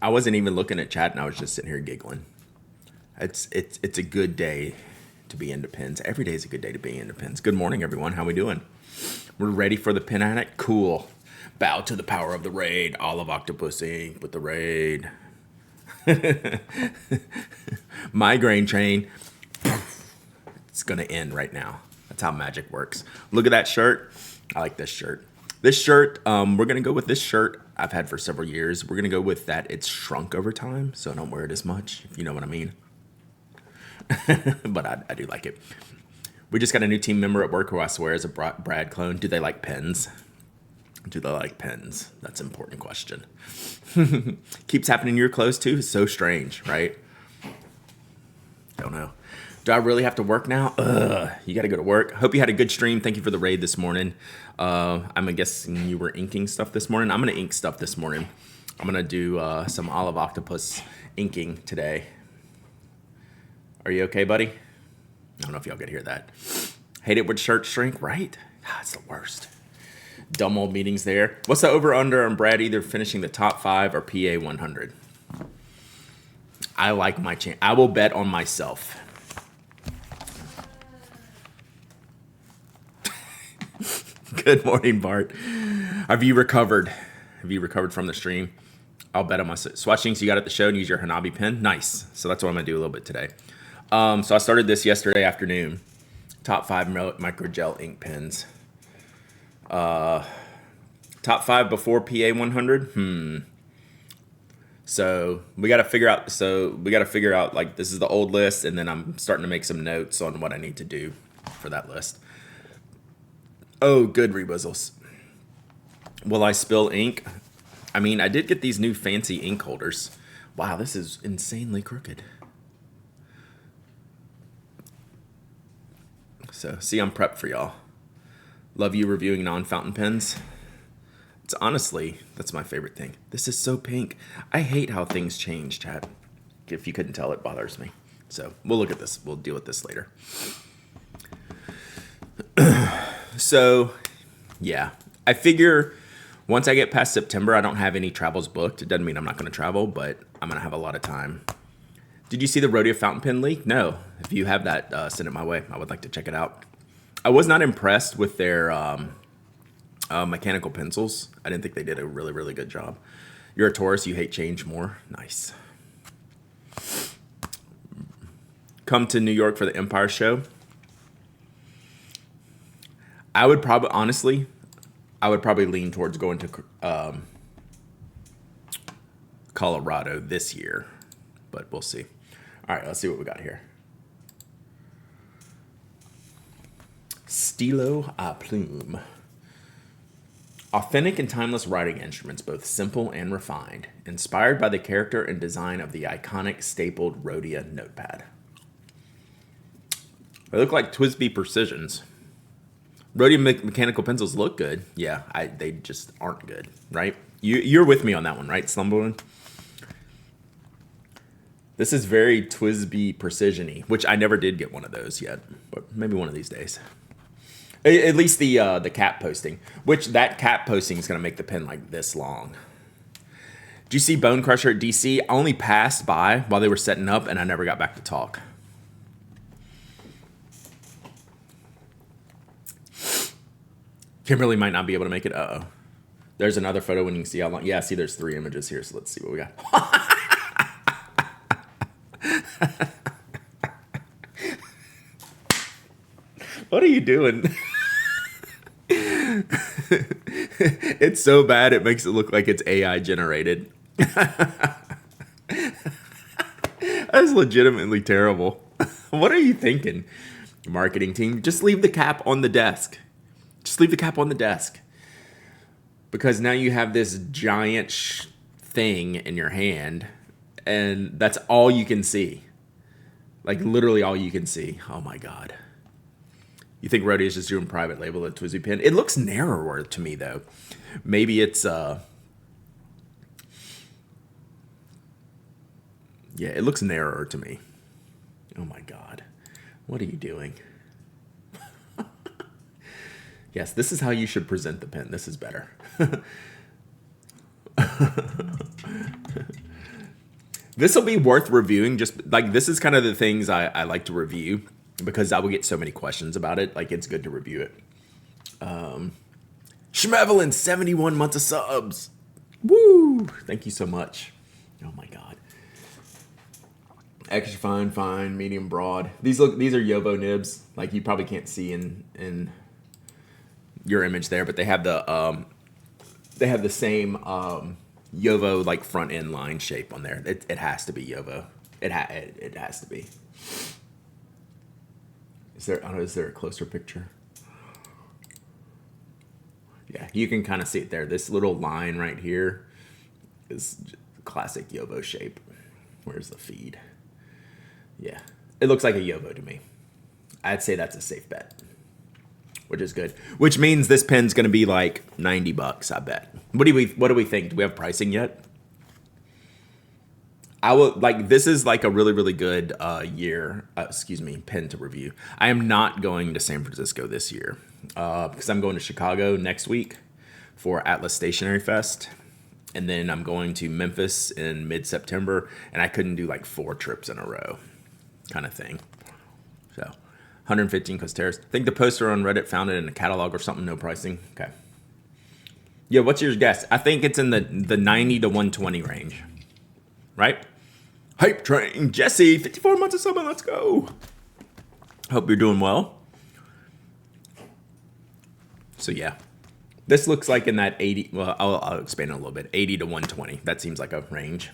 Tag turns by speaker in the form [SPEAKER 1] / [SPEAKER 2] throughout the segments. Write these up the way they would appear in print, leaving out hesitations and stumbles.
[SPEAKER 1] I wasn't even looking at chat, and I was just sitting here giggling. It's a good day to be into pins. Every day is a good day to be into pins. Good morning, everyone. How we doing? We're ready for the pin addict? Cool. Bow to the power of the raid. All of Octopus Inc. with the raid. Migraine train. It's going to end right now. That's how magic works. Look at that shirt. I like this shirt. This shirt, we're going to go with this shirt I've had for several years. We're going to go with that. It's shrunk over time, so I don't wear it as much, if you know what I mean. But I do like it. We just got a new team member at work who I swear is a Brad clone. Do they like pens? Do they like pens? That's an important question. Keeps happening to your clothes too. It's so strange, right? Don't know. Do I really have to work now? You got to go to work. Hope you had a good stream. Thank you for the raid this morning. I'm guessing you were inking stuff this morning. I'm going to ink stuff this morning. I'm going to do some Olive Octopus inking today. Are you okay, buddy? I don't know if y'all could hear that. Hate it when shirts shrink, right? It's the worst. Dumb old meetings there. What's the over-under on Brad either finishing the top 5 or PA 100? I like my chance. I will bet on myself. Good morning, Bart. Have you recovered? Have you recovered from the stream? I'll bet on myself. Swatching, so you got at the show and use your Hanabi pen. Nice. So that's what I'm going to do a little bit today. So I started this yesterday afternoon. Top 5 microgel ink pens. Top 5 before PA 100. So we got to figure out. Like, this is the old list, and then I'm starting to make some notes on what I need to do for that list. Oh, good rebuzzles. Will I spill ink? I mean, I did get these new fancy ink holders. Wow, this is insanely crooked. So, see, I'm prepped for y'all. Love you reviewing non-fountain pens. It's honestly, that's my favorite thing. This is so pink. I hate how things change, chat. If you couldn't tell, it bothers me. So, we'll look at this. We'll deal with this later. So, yeah. I figure once I get past September, I don't have any travels booked. It doesn't mean I'm not going to travel, but I'm going to have a lot of time. Did you see the Rhodia fountain pen leak? No. If you have that, send it my way. I would like to check it out. I was not impressed with their mechanical pencils. I didn't think they did a really, really good job. You're a Taurus. You hate change more. Nice. Come to New York for the Empire show. I would probably lean towards going to Colorado this year, but we'll see. All right, let's see what we got here. Stylo à plume. Authentic and timeless writing instruments, both simple and refined, inspired by the character and design of the iconic stapled Rhodia notepad. They look like TWSBI Precisions. Rhodia mechanical pencils look good. Yeah, they just aren't good, right? You're with me on that one, right, Slumberland? This is very TWSBI Precision-y, which I never did get one of those yet, but maybe one of these days. At least the cap posting, which that cap posting is going to make the pen like this long. Did you see Bone Crusher at DC? I only passed by while they were setting up, and I never got back to talk. Kimberly might not be able to make it. Uh-oh. There's another photo when you can see how long. Yeah, see, there's 3 images here, so let's see what we got. What are you doing? It's so bad it makes it look like it's AI generated. That's legitimately terrible. What are you thinking, marketing team? Just leave the cap on the desk. Just leave the cap on the desk. Because now you have this giant thing in your hand, and that's all you can see. Like, literally all you can see. Oh, my God. You think Rhodia is just doing private label at TWSBI pen? It looks narrower to me, though. Maybe it's... Yeah, it looks narrower to me. Oh, my God. What are you doing? Yes, this is how you should present the pen. This is better. This will be worth reviewing. Just like this is kind of the things I like to review because I will get so many questions about it. Like it's good to review it. Schmevelin, 71 months of subs. Woo! Thank you so much. Oh my god. Extra fine, medium, broad. These are Yovo nibs. Like you probably can't see in your image there, but they have the same Yovo like front end line shape on there. It has to be Yovo. It has to be. Is there a closer picture? Yeah, you can kind of see it there. This little line right here is classic Yovo shape. Where's the feed? Yeah, it looks like a Yovo to me. I'd say that's a safe bet, which is good. Which means this pen's going to be like $90, I bet. What do we think? Do we have pricing yet? I will like this is like a really really good pen to review. I am not going to San Francisco this year because I'm going to Chicago next week for Atlas Stationery Fest, and then I'm going to Memphis in mid-September, and I couldn't do like 4 trips in a row, kind of thing. So 115 Costeras. I think the poster on Reddit found it in a catalog or something. No pricing. Okay. Yeah, what's your guess? I think it's in the 90 to 120 range, right? Hype train, Jesse, 54 months of summer, let's go. Hope you're doing well. So yeah, this looks like in that 80, well, I'll expand it a little bit, 80 to 120. That seems like a range.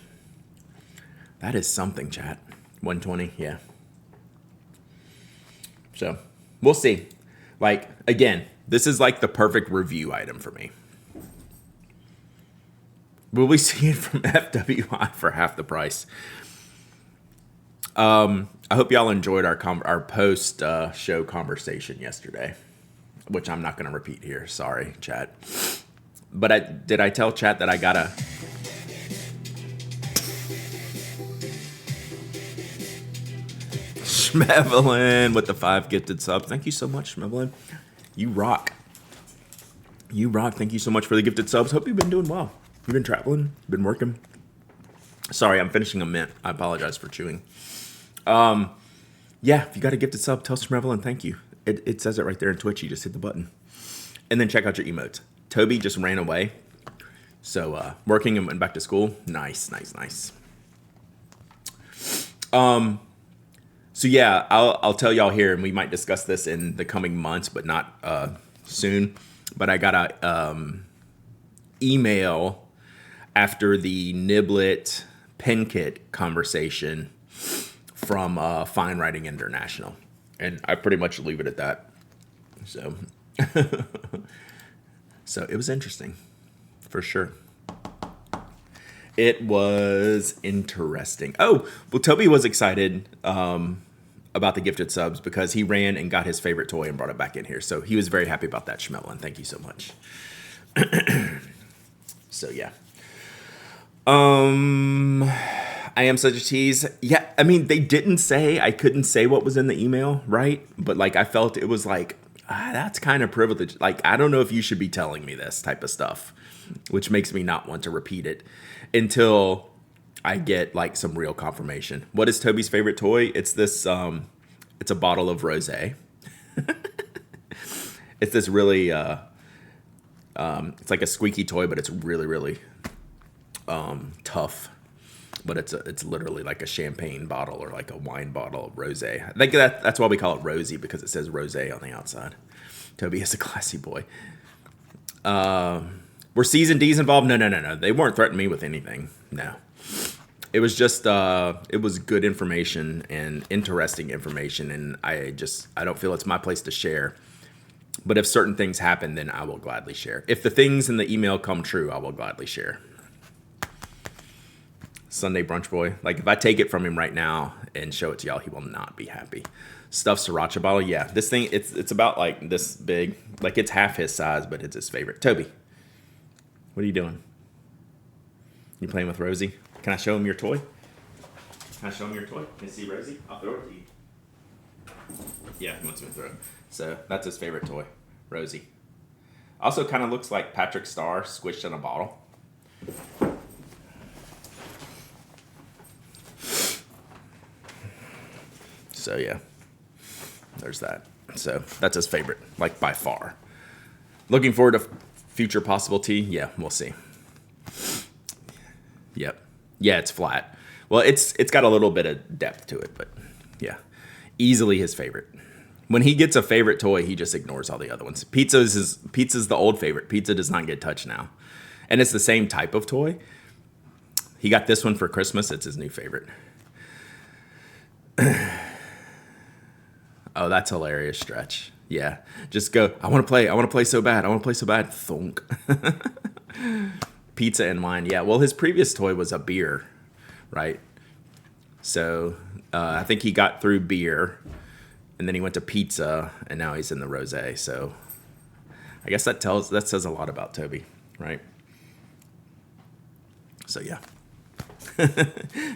[SPEAKER 1] That is something, chat. 120, yeah. So we'll see. Like, again, this is like the perfect review item for me. Will we see it from FWI for half the price? I hope y'all enjoyed our post show conversation yesterday, which I'm not going to repeat here. Sorry, chat. But did I tell chat that I got a... Schmevelin with the 5 gifted subs. Thank you so much, Schmevelin. You rock. You rock. Thank you so much for the gifted subs. Hope you've been doing well. You've been traveling, been working. Sorry, I'm finishing a mint. I apologize for chewing. Yeah, if you got a gifted sub, tell Schmevelin thank you. It says it right there in Twitch. You just hit the button. And then check out your emotes. Toby just ran away. So working and went back to school. Nice. So yeah, I'll tell y'all here, and we might discuss this in the coming months, but not soon. But I got a email after the Niblet pen kit conversation from Fine Writing International, and I pretty much leave it at that. So, so it was interesting, for sure. It was interesting. Oh, well, Toby was excited about the gifted subs because he ran and got his favorite toy and brought it back in here. So he was very happy about that, Schmelin. Thank you so much. So yeah. I am such a tease. Yeah, I mean, they didn't say, I couldn't say what was in the email, right? But like, I felt it was like, that's kind of privileged. Like, I don't know if you should be telling me this type of stuff, which makes me not want to repeat it until I get like some real confirmation. What is Toby's favorite toy? It's this, it's a bottle of rosé. It's this really, it's like a squeaky toy, but it's really, really tough. But it's literally like a champagne bottle or like a wine bottle of rosé. I think that's why we call it rosy, because it says rosé on the outside. Toby is a classy boy. Were C's and D's involved? No. They weren't threatening me with anything. No. It was just, it was good information and interesting information. And I don't feel it's my place to share. But if certain things happen, then I will gladly share. If the things in the email come true, I will gladly share. Sunday brunch boy. Like, if I take it from him right now and show it to y'all, he will not be happy. Stuffed sriracha bottle. Yeah, this thing, it's about like this big. Like, it's half his size, but it's his favorite. Toby, what are you doing? You playing with Rosie? Can I show him your toy? Can I show him your toy? Can you see Rosie? I'll throw it to you. Yeah, he wants me to throw it. So that's his favorite toy, Rosie. Also kind of looks like Patrick Star squished in a bottle. So yeah, there's that. So that's his favorite, like by far. Looking forward to future possible tea. Yeah, we'll see. Yep. Yeah, it's flat. Well, it's got a little bit of depth to it, but yeah, easily his favorite. When he gets a favorite toy, he just ignores all the other ones. Pizza's the old favorite. Pizza does not get touched now, and it's the same type of toy. He got this one for Christmas. It's his new favorite. Oh, that's hilarious, Stretch. Yeah, just go. I want to play. I want to play so bad. I want to play so bad. Thunk. Pizza and wine. Yeah. Well, his previous toy was a beer, right? So I think he got through beer, and then he went to pizza, and now he's in the rosé. So I guess that says a lot about Toby, right? So yeah.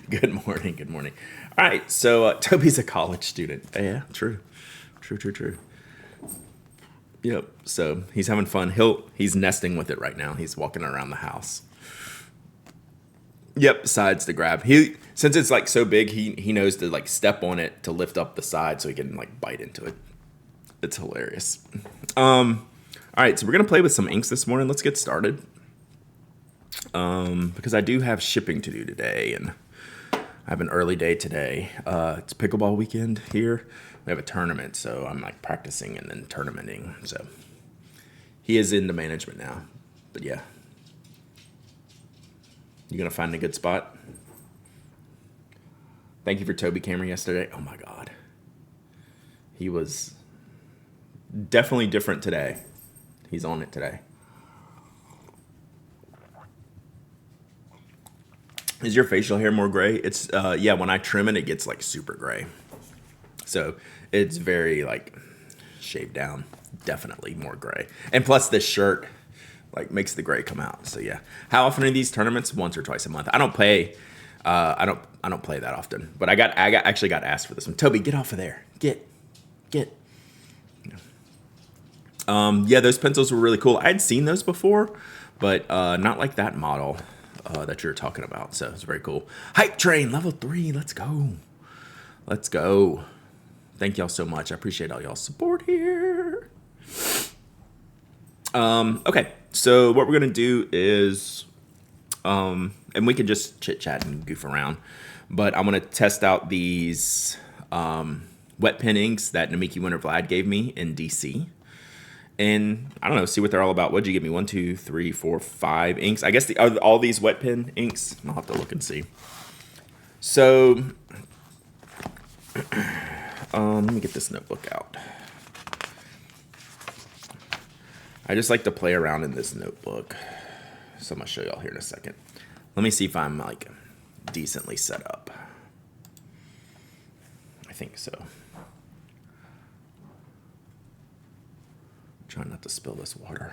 [SPEAKER 1] Good morning. Good morning. All right. So Toby's a college student. Yeah. True. Yep. So he's having fun. He's nesting with it right now. He's walking around the house. Yep. Sides to grab. Since it's like so big, he knows to like step on it to lift up the side so he can like bite into it. It's hilarious. All right. So we're gonna play with some inks this morning. Let's get started. Because I do have shipping to do today, and I have an early day today. It's pickleball weekend here. We have a tournament, so I'm like practicing and then tournamenting. So he is into management now, but yeah. You gonna find a good spot? Thank you for Toby camera yesterday. Oh my God. He was definitely different today. He's on it today. Is your facial hair more gray? It's, yeah, when I trim it, it gets like super gray. So it's very like shaved down, definitely more gray. And plus this shirt like makes the gray come out. So yeah. How often are these tournaments? Once or twice a month. I don't play, I don't play that often, but I actually got asked for this one. Toby, get off of there. Get. Yeah, those pencils were really cool. I'd seen those before, but not like that model. That you're talking about. So it's very cool. Hype train level 3. Let's go. Thank y'all so much. I appreciate all y'all's support here. Okay. So what we're going to do is, and we can just chit chat and goof around, but I'm going to test out these, wet pen inks that Namiki Winter Vlad gave me in DC. And I don't know, see what they're all about. What'd you give me? 1, 2, 3, 4, 5 inks. I guess all these wet pen inks. I'll have to look and see. So, let me get this notebook out. I just like to play around in this notebook. So I'm gonna show y'all here in a second. Let me see if I'm like decently set up. I think so. Trying not to spill this water.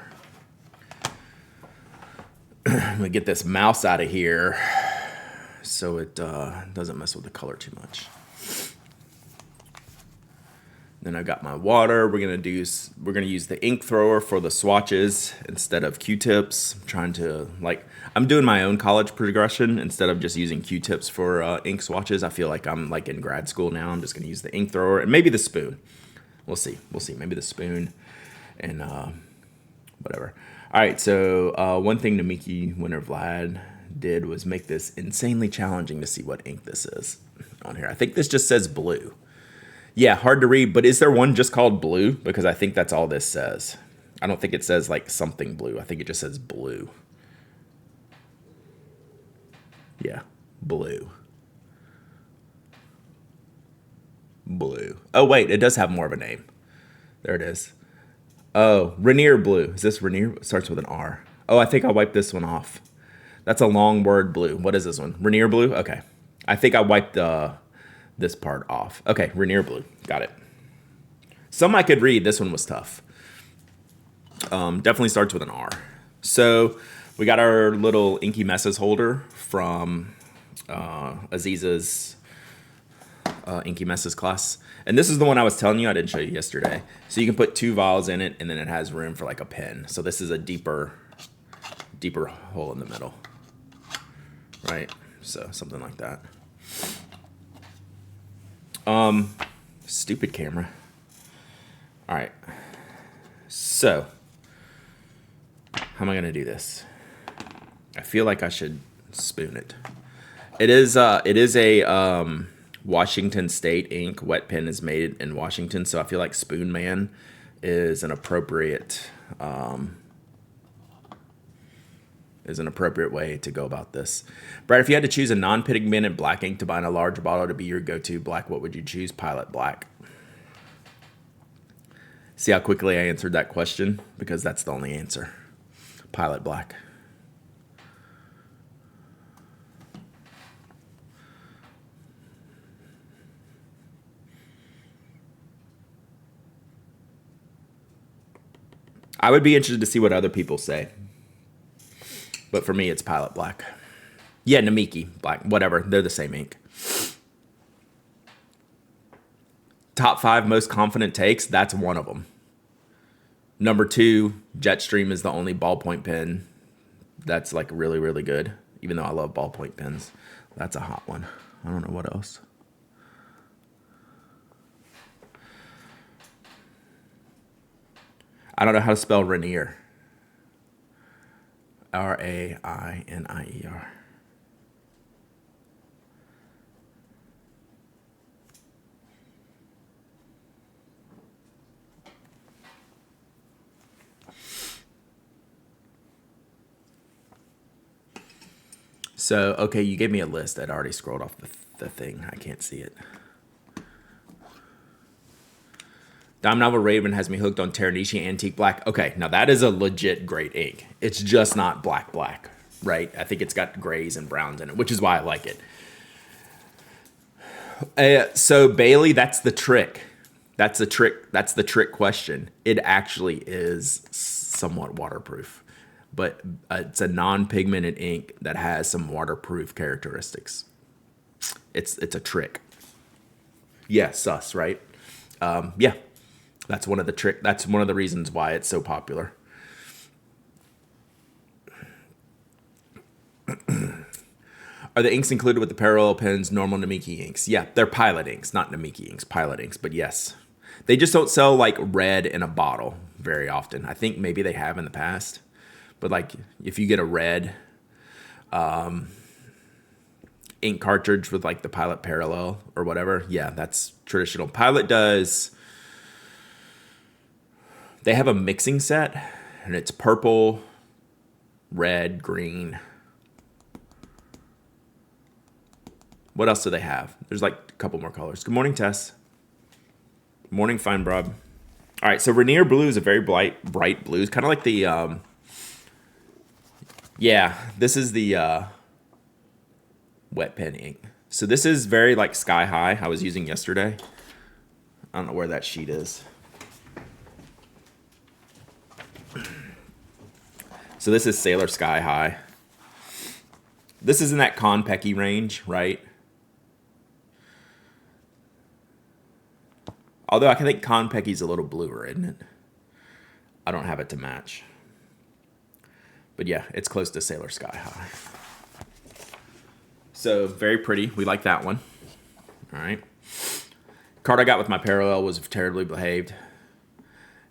[SPEAKER 1] I'm gonna get this mouse out of here so it doesn't mess with the color too much. Then I got my water. We're gonna use the ink thrower for the swatches instead of Q-tips. I'm doing my own college progression instead of just using Q-tips for ink swatches. I feel like I'm like in grad school now. I'm just gonna use the ink thrower and maybe the spoon. We'll see. Maybe the spoon. And whatever. All right, so one thing Namiki Winter Vlad did was make this insanely challenging to see what ink this is on here. I think this just says blue. Yeah, hard to read, but is there one just called blue? Because I think that's all this says. I don't think it says like something blue. I think it just says blue. Yeah, blue. Oh, wait, it does have more of a name. There it is. Oh, Rainier Blue. Is this Rainier? It starts with an R. Oh, I think I'll wipe this one off. That's a long word, blue. What is this one? Rainier Blue? Okay. I think I wiped this part off. Okay, Rainier Blue. Got it. Some I could read. This one was tough. Definitely starts with an R. So we got our little Inky Messes holder from Aziza's Inky Messes class. And this is the one I was telling you I didn't show you yesterday. So you can put 2 vials in it, and then it has room for like a pen. So this is a deeper hole in the middle, right? So something like that. Stupid camera. All right. So, how am I going to do this? I feel like I should spoon it. It is a Washington State ink. Wet pen is made in Washington, so I feel like Spoon Man is an appropriate way to go about this. Brad, if you had to choose a non-pigmented black ink to buy in a large bottle to be your go-to black, what would you choose? Pilot Black. See how quickly I answered that question? Because that's the only answer. Pilot Black. I would be interested to see what other people say. But for me, it's Pilot Black. Yeah, Namiki Black. Whatever. They're the same ink. Top 5 most confident takes. That's one of them. Number 2, Jetstream is the only ballpoint pen that's like really, really good. Even though I love ballpoint pens. That's a hot one. I don't know what else. I don't know how to spell Rainier. Rainier. So, okay, you gave me a list. I'd already scrolled off the thing. I can't see it. Domnava Raven has me hooked on Teranishi Antique Black. Okay, now that is a legit great ink. It's just not black, right? I think it's got grays and browns in it, which is why I like it. So Bailey, that's the trick. That's the trick question. It actually is somewhat waterproof, but it's a non-pigmented ink that has some waterproof characteristics. It's a trick. Yeah, sus, right? Yeah. That's one of the reasons why it's so popular. Are the inks included with the parallel pens normal Namiki inks? Yeah, they're Pilot inks, not Namiki inks, Pilot inks, but yes. They just don't sell like red in a bottle very often. I think maybe they have in the past. But like if you get a red ink cartridge with like the Pilot parallel or whatever, yeah, that's traditional. Pilot does... They have a mixing set, and it's purple, red, green. What else do they have? There's like a couple more colors. Good morning, Tess. Morning, Fine Broad. All right, so Rainier Blue is a very bright blue. It's kind of like the... yeah, this is the wet pen ink. So this is very like Sky High I was using yesterday. I don't know where that sheet is. So this is Sailor Sky High. This is in that Konpeki range, right? Although I can think Konpeki's a little bluer, isn't it? I don't have it to match. But yeah, it's close to Sailor Sky High. So very pretty. We like that one. All right. Card I got with my parallel was Terribly Behaved.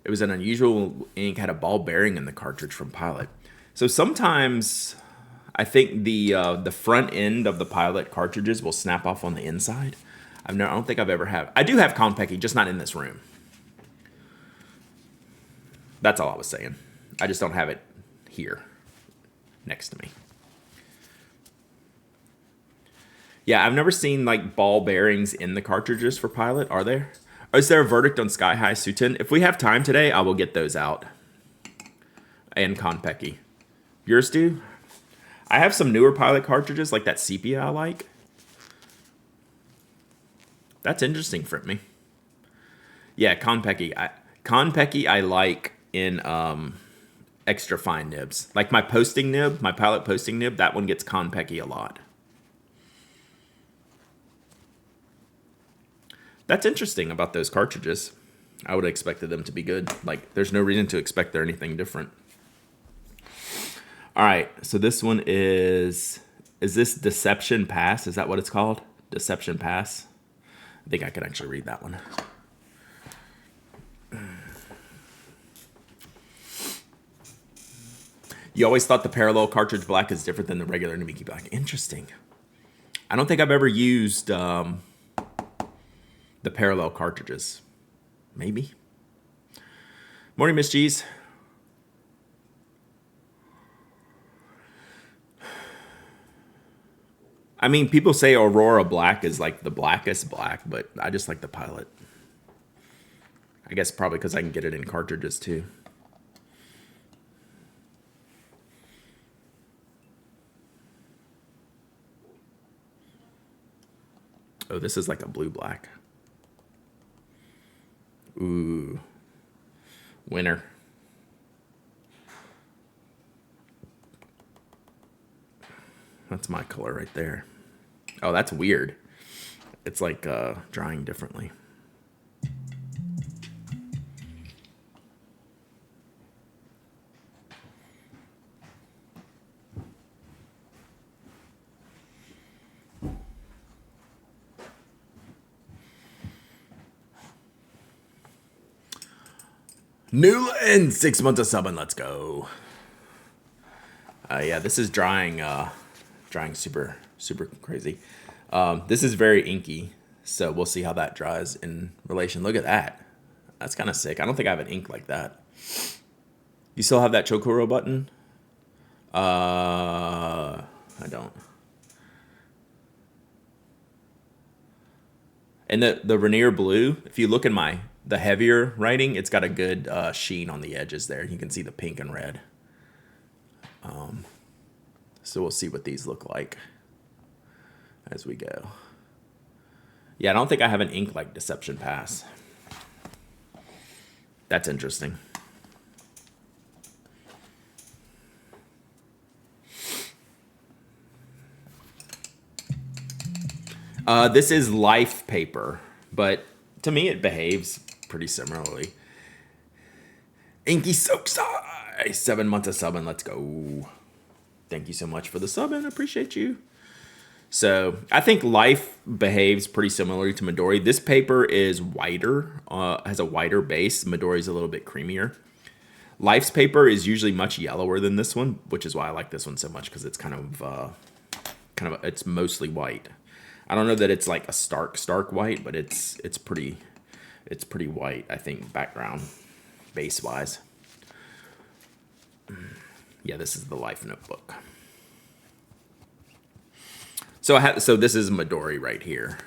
[SPEAKER 1] It was an unusual ink, had a ball bearing in the cartridge from Pilot. So sometimes I think the front end of the Pilot cartridges will snap off on the inside. I don't think I've ever had. I do have Konpeki, just not in this room. That's all I was saying. I just don't have it here next to me. Yeah, I've never seen like ball bearings in the cartridges for Pilot. Are there? Or is there a verdict on Sky High Sutin? If we have time today, I will get those out. And Konpeki. Yours do? I have some newer Pilot cartridges, like that sepia I like. That's interesting for me. Yeah, Konpeki. Konpeki I like in extra fine nibs. Like my posting nib, my Pilot posting nib, that one gets Konpeki a lot. That's interesting about those cartridges. I would have expected them to be good. Like, there's no reason to expect they're anything different. All right, so this one is this Deception Pass? Is that what it's called? Deception Pass? I think I can actually read that one. You always thought the parallel cartridge black is different than the regular Namiki black. Interesting. I don't think I've ever used the parallel cartridges. Maybe. Morning, Miss G's. I mean, people say Aurora Black is like the blackest black, but I just like the Pilot. I guess probably because I can get it in cartridges too. Oh, this is like a blue black. Ooh. Winner. That's my color right there. Oh, that's weird. It's like drying differently. Newland, 6 months of subbing. Let's go. Yeah, this is drying super crazy. This is very inky, so we'll see how that dries in relation. Look at that. That's kind of sick. I don't think I have an ink like that. You still have that Chokuro button? I don't. And the Rainier blue, if you look in the heavier writing, it's got a good sheen on the edges there. You can see the pink and red. So we'll see what these look like as we go. Yeah, I don't think I have an ink like Deception Pass. That's interesting. This is Life paper, but to me it behaves pretty similarly. Inky Soaksai, 7 months of subbing. Let's go. Thank you so much for the subbing. I appreciate you. So I think Life behaves pretty similarly to Midori. This paper is whiter, has a whiter base. Midori's a little bit creamier. Life's paper is usually much yellower than this one, which is why I like this one so much, because it's kind of it's mostly white. I don't know that it's like a stark white, but it's pretty white, I think, background base wise. Yeah, this is the Life notebook. So this is Midori right here.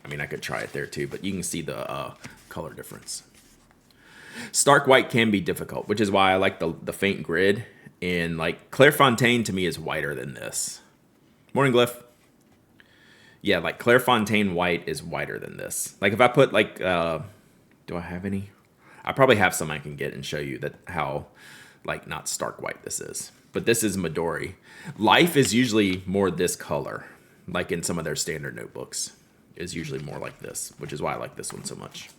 [SPEAKER 1] I mean, I could try it there too, but you can see the color difference. Stark white can be difficult, which is why I like the faint grid. And like Clairefontaine to me is whiter than this. Morning, Glyph. Yeah, like Clairefontaine white is whiter than this. Like if I put like, do I have any? I probably have some I can get and show you that how like not stark white this is. But this is Midori. Life is usually more this color, like in some of their standard notebooks, is usually more like this, which is why I like this one so much.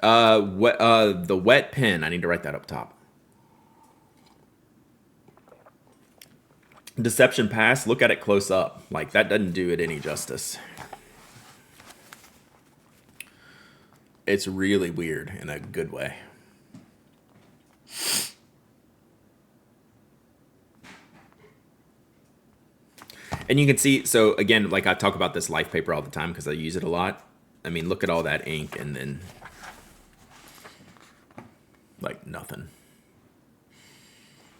[SPEAKER 1] The wet pen, I need to write that up top. Deception Pass, look at it close up. Like, that doesn't do it any justice. It's really weird in a good way. And you can see, so again, like I talk about this Life paper all the time because I use it a lot. I mean, look at all that ink and then like nothing.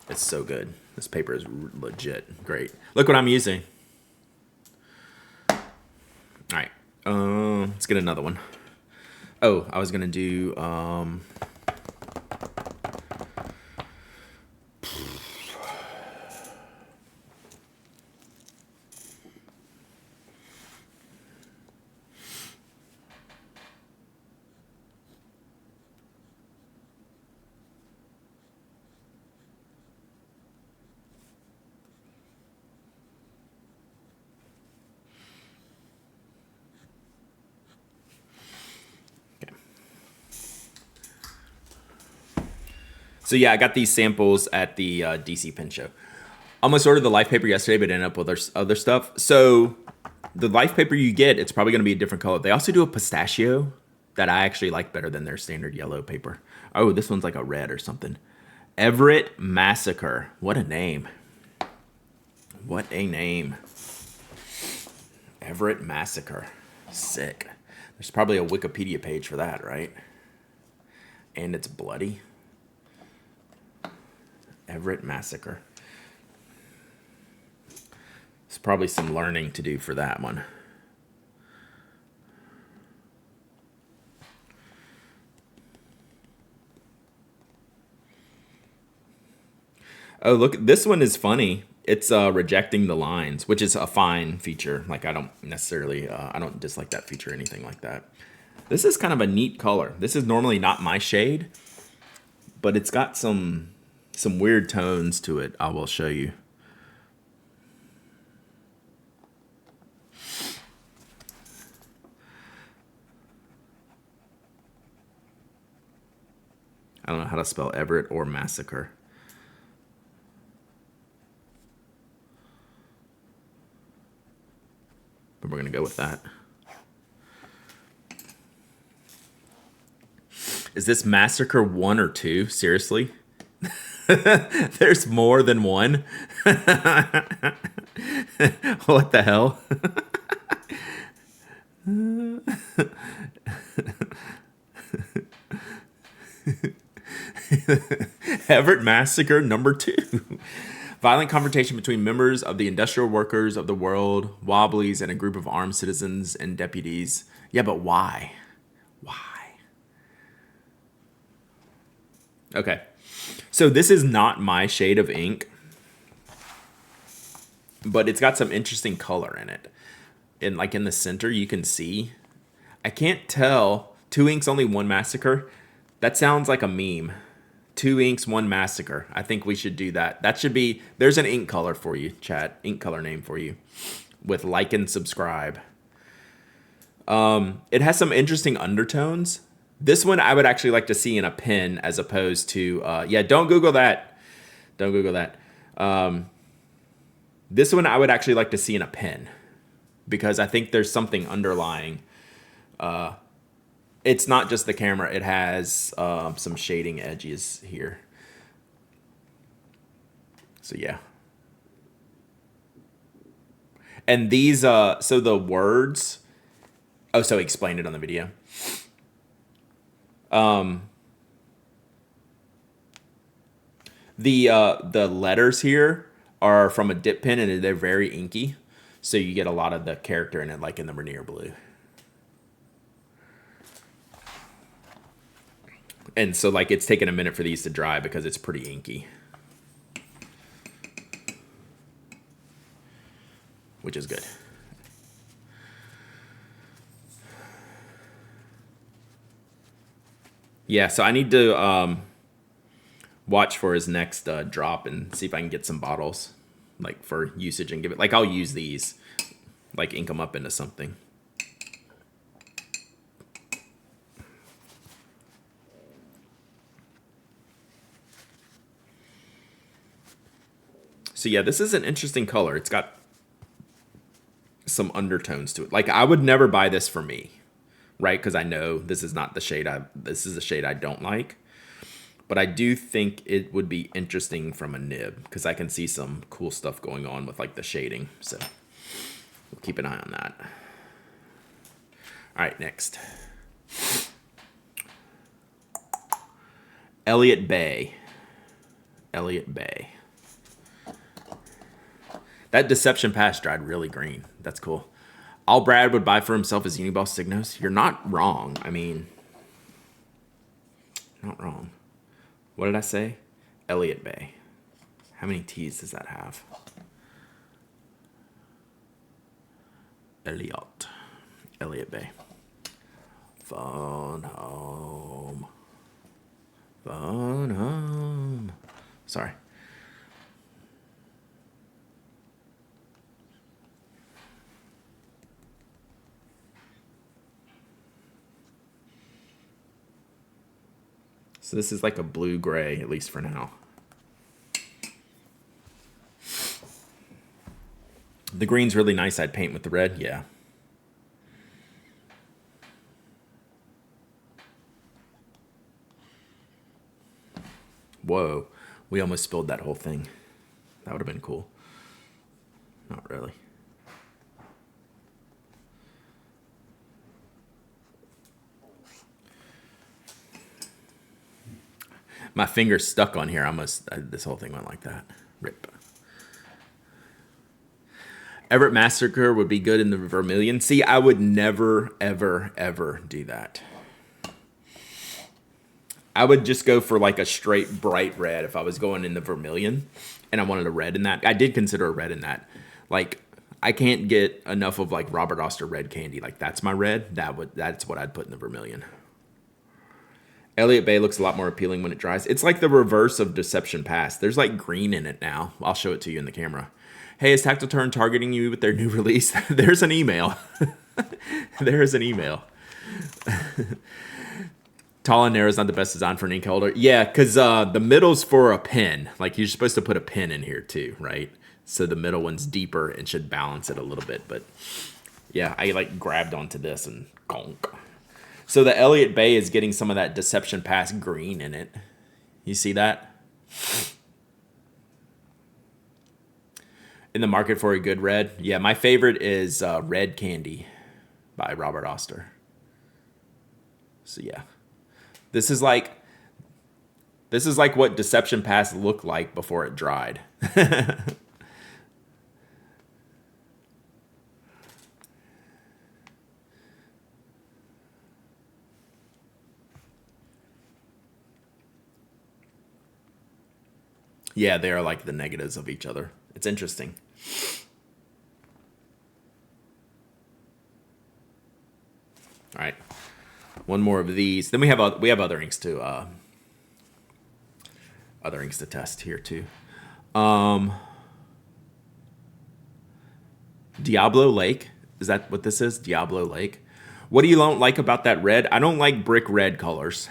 [SPEAKER 1] It's so good. This paper is legit great. Look what I'm using. All right, let's get another one. Oh, I was gonna do so yeah, I got these samples at the DC Pen Show. Almost ordered the Life paper yesterday, but ended up with other stuff. So the Life paper you get, it's probably going to be a different color. They also do a pistachio. that I actually like better than their standard yellow paper. Oh, this one's like a red or something. Everett Massacre. What a name. What a name. Everett Massacre. Sick. There's probably a Wikipedia page for that, right? And it's bloody. Everett Massacre. There's probably some learning to do for that one. Oh, look, this one is funny. It's rejecting the lines, which is a fine feature. Like, I don't necessarily, I don't dislike that feature or anything like that. This is kind of a neat color. This is normally not my shade, but it's got some weird tones to it. I will show you. I don't know how to spell Everett or Massacre. But we're going to go with that. Is this Massacre 1 or 2? Seriously? There's more than one? What the hell? Everett Massacre number 2. Violent confrontation between members of the industrial workers of the world, Wobblies, and a group of armed citizens and deputies. Yeah, but why? Why? Okay. So this is not my shade of ink, but it's got some interesting color in it. And like in the center, you can see. I can't tell. 2 inks, only 1 massacre. That sounds like a meme. 2 inks, 1 massacre. I think we should do that. That should be, there's an ink color for you, chat. Ink color name for you. With like and subscribe. It has some interesting undertones. This one I would actually like to see in a pen as opposed to, yeah, don't Google that. Don't Google that. This one I would actually like to see in a pen. Because I think there's something underlying. It's not just the camera. It has some shading edges here. So, yeah. And these, so the words... Oh, so he explained it on the video. The letters here are from a dip pen, and they're very inky. So you get a lot of the character in it, like in the Vernier Blue. And so, like, it's taken a minute for these to dry because it's pretty inky. Which is good. Yeah, so I need to watch for his next drop and see if I can get some bottles, like, for usage and give it... Like, I'll use these, like, ink them up into something. So yeah, this is an interesting color. It's got some undertones to it. Like, I would never buy this for me, right? Because I know this is not the shade this is a shade I don't like. But I do think it would be interesting from a nib because I can see some cool stuff going on with like the shading. So we'll keep an eye on that. All right, next. Elliott Bay. Elliott Bay. That Deception Pass dried really green. That's cool. All Brad would buy for himself is Uniball Signos. You're not wrong. I mean, not wrong. What did I say? Elliott Bay. How many T's does that have? Elliott. Elliott Bay. Phone home. Phone home. Sorry. So this is like a blue-gray, at least for now. The green's really nice. I'd paint with the red, yeah. Whoa, we almost spilled that whole thing. That would have been cool. Not really. My finger's stuck on here. This whole thing went like that. Rip. Everett Massacre would be good in the vermilion. See, I would never, ever, ever do that. I would just go for like a straight bright red if I was going in the vermilion and I wanted a red in that. I did consider a red in that. Like, I can't get enough of like Robert Oster red candy. Like, that's my red. That's what I'd put in the vermilion. Elliott Bay looks a lot more appealing when it dries. It's like the reverse of Deception Pass. There's like green in it now. I'll show it to you in the camera. Hey, is Tactile Turn targeting you with their new release? There's an email. There's an email. Tall and narrow is not the best design for an ink holder. Yeah, because the middle's for a pen. Like, you're supposed to put a pen in here too, right? So the middle one's deeper and should balance it a little bit. But yeah, I like grabbed onto this and gonk. So the Elliott Bay is getting some of that Deception Pass green in it. You see that? In the market for a good red? Yeah, my favorite is Red Candy by Robert Oster. So yeah. This is like what Deception Pass looked like before it dried. Yeah, they are like the negatives of each other. It's interesting. All right. One more of these. Then we have other inks to test here too. Diablo Lake. Is that what this is? Diablo Lake. What do you don't like about that red? I don't like brick red colors.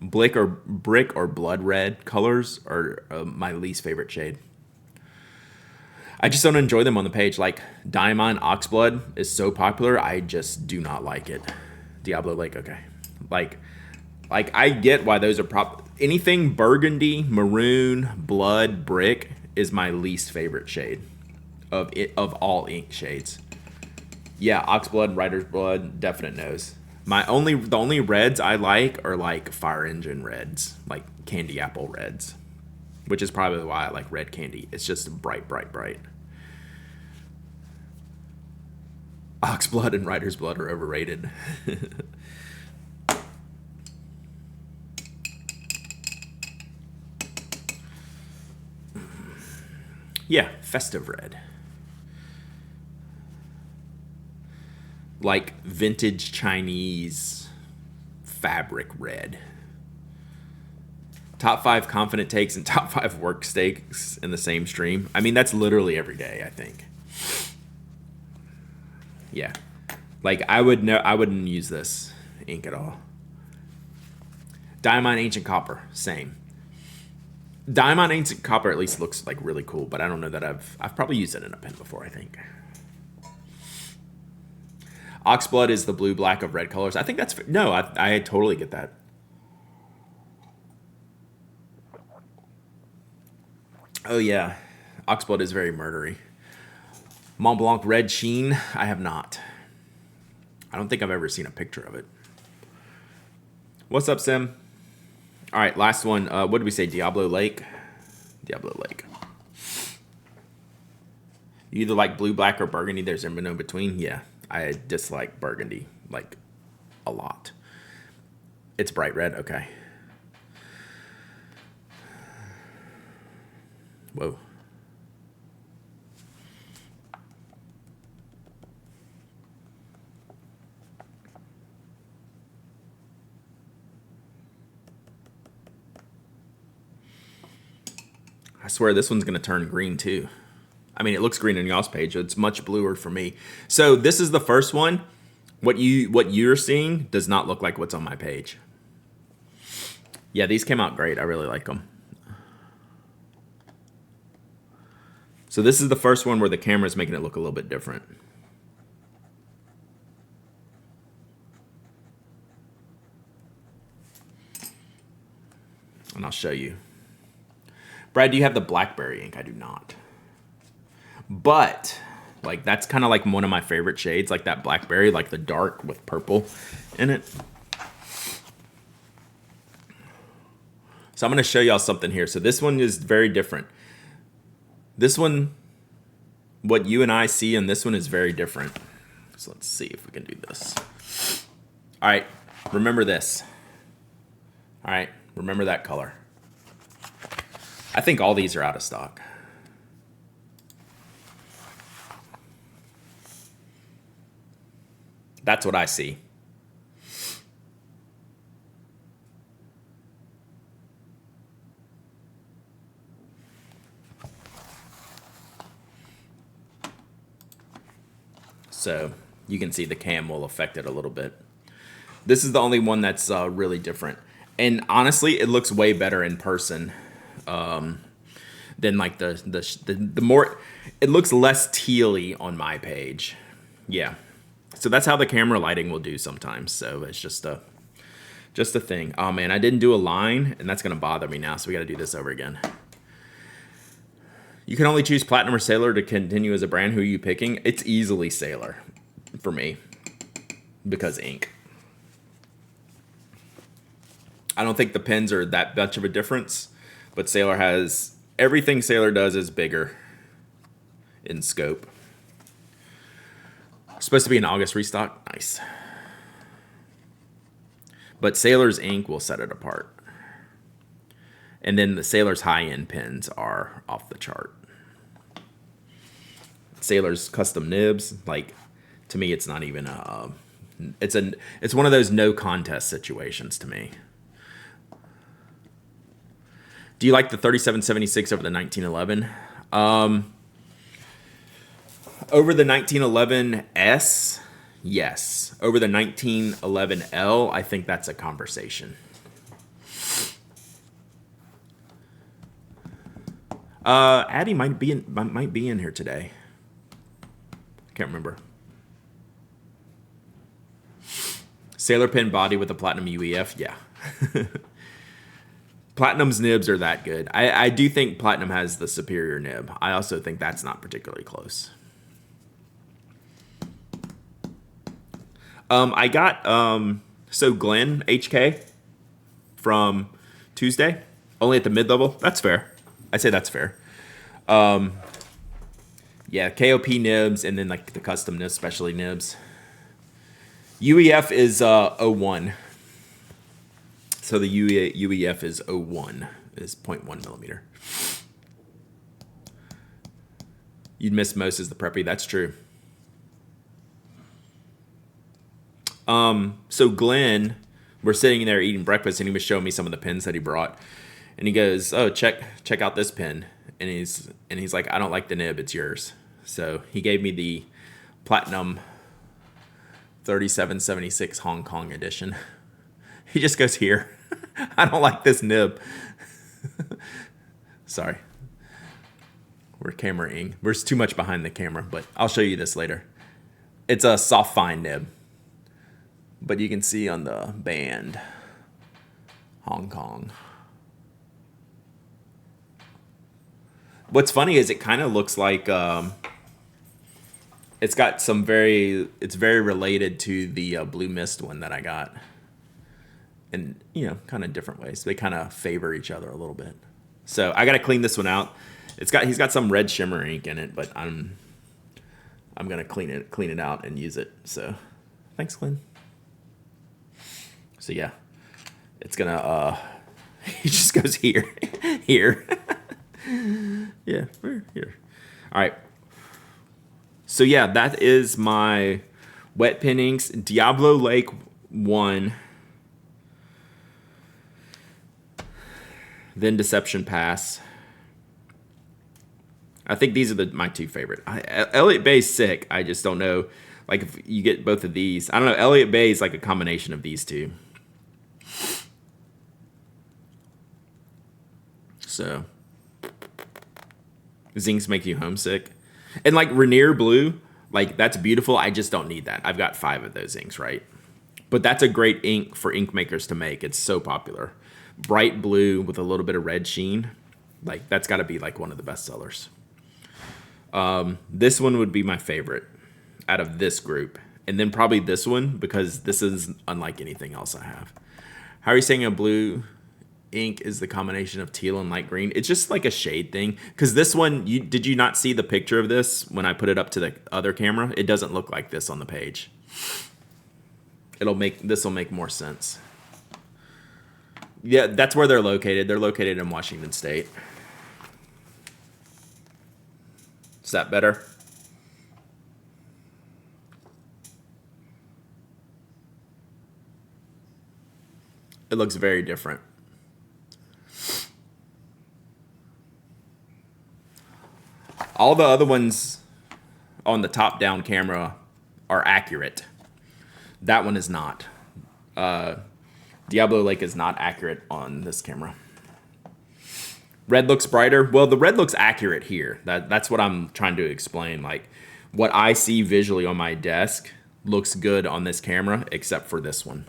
[SPEAKER 1] Brick or blood red colors are my least favorite shade. I just don't enjoy them on the page. Like Diamond Oxblood is so popular, I just do not like it. Diablo Lake, okay. Like I get why those are anything burgundy, maroon, blood, brick is my least favorite shade of all ink shades. Yeah, Oxblood, Writer's Blood, definite nose. The only reds I like are like Fire Engine reds, like Candy Apple reds, which is probably why I like Red Candy. It's just bright, bright, bright. Oxblood and Writer's Blood are overrated. Yeah, Festive Red. Like vintage Chinese fabric red. Top 5 confident takes and top 5 work stakes in the same stream. I mean, that's literally every day, I think. Yeah. Like, I wouldn't use this ink at all. Diamond Ancient Copper, same. Diamond Ancient Copper at least looks like really cool, but I don't know that I've probably used it in a pen before, I think. Oxblood is the blue-black of red colors. I think that's... No, I totally get that. Oh, yeah. Oxblood is very murdery. Mont Blanc Red Sheen, I have not. I don't think I've ever seen a picture of it. What's up, Sim? All right, last one. What did we say? Diablo Lake? Diablo Lake. You either like blue, black, or burgundy. There's no between. Yeah. I dislike burgundy, like, a lot. It's bright red, okay. Whoa. I swear this one's gonna turn green too. I mean, it looks green on y'all's page. It's much bluer for me. So this is the first one. What you're seeing does not look like what's on my page. Yeah, these came out great. I really like them. So this is the first one where the camera's making it look a little bit different. And I'll show you. Brad, do you have the blackberry ink? I do not. But like that's kind of like one of my favorite shades, like that blackberry, like the dark with purple in it. So I'm going to show y'all something here. So this one is very different. This one, what you and I see in this one is very different. So let's see if we can do this. All right, remember this. All right, remember that color. I think all these are out of stock. That's what I see. So you can see the cam will affect it a little bit. This is the only one that's really different. And honestly, it looks way better in person than like the more, it looks less tealy on my page. Yeah. So that's how the camera lighting will do sometimes. So it's just a thing. Oh man, I didn't do a line and that's gonna bother me now. So we gotta do this over again. You can only choose Platinum or Sailor to continue as a brand. Who are you picking? It's easily Sailor for me because ink. I don't think the pens are that much of a difference, but Sailor has, everything Sailor does is bigger in scope. Supposed to be an August restock. Nice. But Sailor's ink will set it apart. And then the Sailor's high-end pens are off the chart. Sailor's custom nibs, like, to me, it's not even a, it's one of those no contest situations to me. Do you like the 3776 over the 1911? Over the 1911S, yes. Over the 1911L, I think that's a conversation. Addie might be in here today. Can't remember. Sailor pen body with a platinum UEF, yeah. Platinum's nibs are that good. I do think Platinum has the superior nib. I also think that's not particularly close. I got so Glenn HK from Tuesday, only at the mid-level. That's fair. I say that's fair. Yeah, KOP nibs and then like the custom nibs, specialty nibs. UEF is 01. So the UEF is 01, is 0.1 millimeter. You'd miss most is the preppy. That's true. So Glenn, we're sitting there eating breakfast, and he was showing me some of the pens that he brought, and he goes, "Oh, check out this pen," and he's like, "I don't like the nib, it's yours." So he gave me the Platinum 3776 Hong Kong edition. He just goes, "Here, I don't like this nib." Sorry. We're camera-ing. We're too much behind the camera, but I'll show you this later. It's a soft fine nib. But you can see on the band, Hong Kong. What's funny is it kind of looks like it's got some it's very related to the Blue Mist one that I got. And, you know, kind of different ways. They kind of favor each other a little bit. So I got to clean this one out. He's got some red shimmer ink in it, but I'm going to clean it out and use it. So thanks, Glenn. So yeah, it's gonna, he just goes here, here. Yeah, here. All right. So yeah, that is my wet pen inks. Diablo Lake 1. Then Deception Pass. I think these are my two favorite. Elliott Bay's sick. I just don't know. Like if you get both of these. I don't know. Elliott Bay is like a combination of these two. So, zincs make you homesick. And like Rainier Blue, like that's beautiful. I just don't need that. I've got 5 of those inks, right? But that's a great ink for ink makers to make. It's so popular. Bright blue with a little bit of red sheen. Like that's got to be like one of the best sellers. This one would be my favorite out of this group. And then probably this one, because this is unlike anything else I have. How are you saying a blue ink is the combination of teal and light green? It's just like a shade thing. Because this one, did you not see the picture of this when I put it up to the other camera? It doesn't look like this on the page. This will make more sense. Yeah, that's where they're located. They're located in Washington State. Is that better? It looks very different. All the other ones on the top-down camera are accurate. That one is not. Diablo Lake is not accurate on this camera. Red looks brighter. Well, the red looks accurate here. That's what I'm trying to explain. Like, what I see visually on my desk looks good on this camera, except for this one.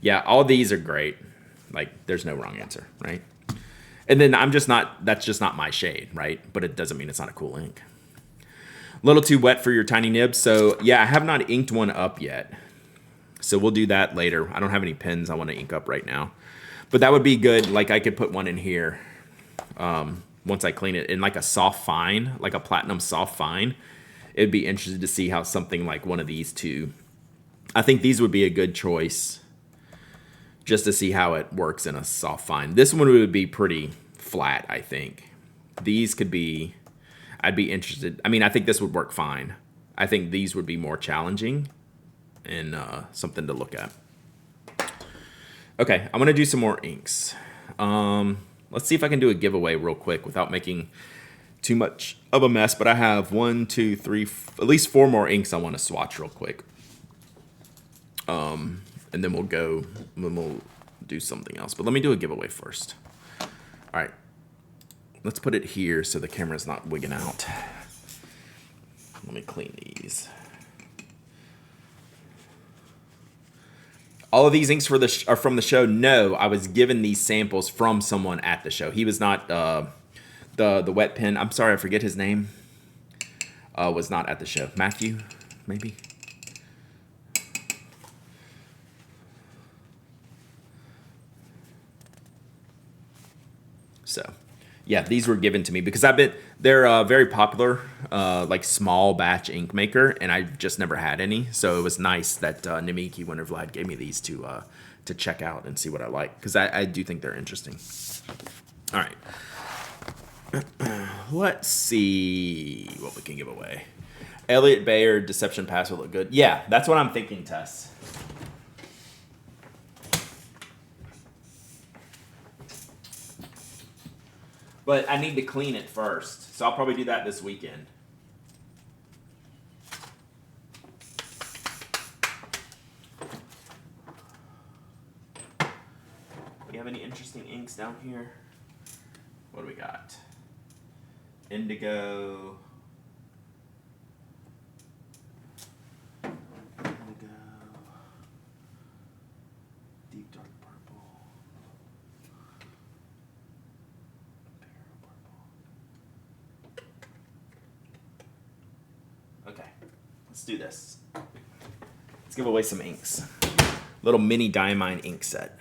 [SPEAKER 1] Yeah, all these are great. Like, there's no wrong answer, right? And then that's just not my shade, right? But it doesn't mean it's not a cool ink. A little too wet for your tiny nib. So, yeah, I have not inked one up yet. So we'll do that later. I don't have any pens I want to ink up right now. But that would be good. Like I could put one in here once I clean it in like a soft fine, like a platinum soft fine. It'd be interesting to see how something like one of these two. I think these would be a good choice just to see how it works in a soft fine. This one would be pretty flat, I think. These could be, I'd be interested. I mean, I think this would work fine. I think these would be more challenging and something to look at. Okay, I'm gonna do some more inks. Let's see if I can do a giveaway real quick without making too much of a mess, but I have 1, 2, 3, at least 4 more inks I want to swatch real quick. And then we'll do something else. But let me do a giveaway first. All right, let's put it here so the camera's not wigging out. Let me clean these. All of these inks are from the show. No, I was given these samples from someone at the show. He was not the wet pen. I'm sorry, I forget his name. Was not at the show. Matthew, maybe. So, yeah, these were given to me because they're very popular, like small batch ink maker, and I just never had any. So it was nice that Namiki Winter Vlad gave me these to check out and see what I like, because I do think they're interesting. All right, let's see what we can give away. Elliot Bayer Deception Pass will look good. Yeah, that's what I'm thinking, Tess. But I need to clean it first, so I'll probably do that this weekend. We have any interesting inks down here? What do we got? Indigo. Deep dark purple. Okay, let's do this. Let's give away some inks. Little mini diamine ink set.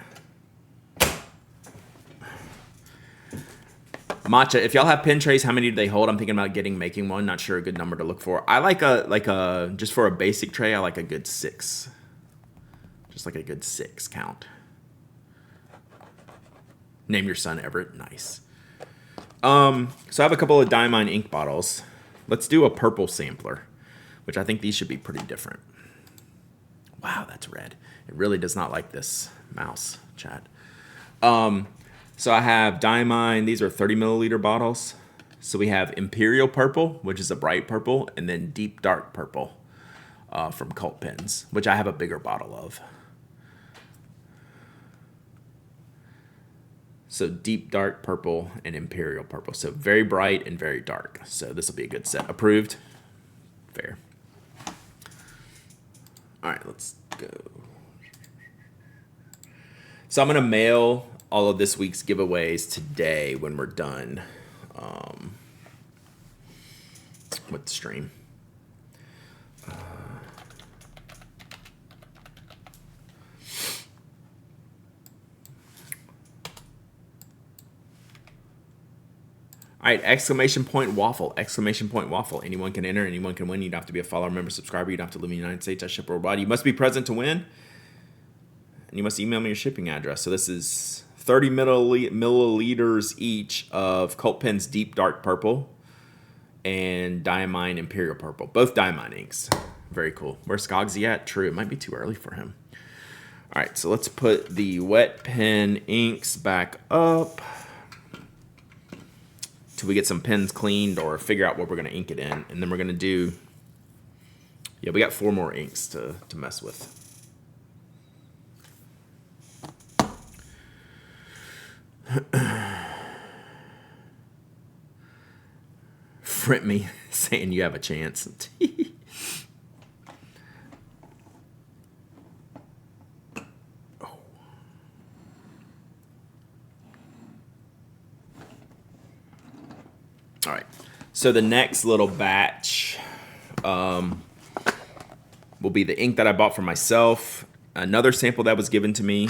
[SPEAKER 1] Matcha, if y'all have pen trays, how many do they hold? I'm thinking about making one. Not sure a good number to look for. I like a just for a basic tray, I like a good 6. Just like a good 6 count. Name your son Everett. Nice. So I have a couple of diamine ink bottles. Let's do a purple sampler, which I think these should be pretty different. Wow, that's red. It really does not like this mouse, chat. So I have diamine. These are 30 milliliter bottles. So we have Imperial Purple, which is a bright purple, and then Deep Dark Purple from Cult Pens, which I have a bigger bottle of. So Deep Dark Purple and Imperial Purple. So very bright and very dark. So this will be a good set. Approved? Fair. All right, let's go. So I'm going to mail all of this week's giveaways today when we're done with the stream. All right, exclamation point waffle, exclamation point waffle. Anyone can enter, anyone can win. You don't have to be a follower, member, subscriber. You don't have to live in the United States. I ship worldwide. You must be present to win, and you must email me your shipping address. So this is 30 milliliters each of Cult Pen's Deep Dark Purple and Diamine Imperial Purple. Both Diamine inks. Very cool. Where's Skogsy at? True, it might be too early for him. All right, so let's put the wet pen inks back up till we get some pens cleaned or figure out what we're going to ink it in. And then we're going to do, yeah, we got 4 more inks to mess with. Front me saying you have a chance. All right, so the next little batch will be the ink that I bought for myself, another sample that was given to me,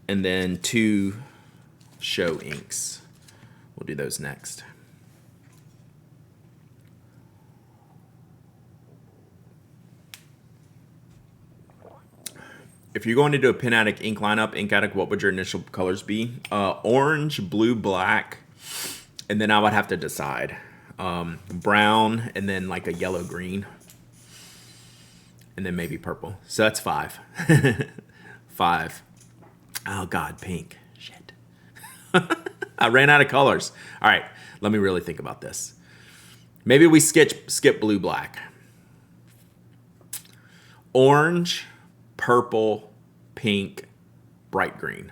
[SPEAKER 1] and then 2 show inks. We'll do those next. If you're going to do a Pen Addict ink lineup, Ink Addict, what would your initial colors be? Orange, blue, black. And then I would have to decide brown and then like a yellow green and then maybe purple. So that's 5. 5. Oh God, pink. Shit. I ran out of colors. All right, let me really think about this. Maybe we skip blue, black. Orange, purple, pink, bright green.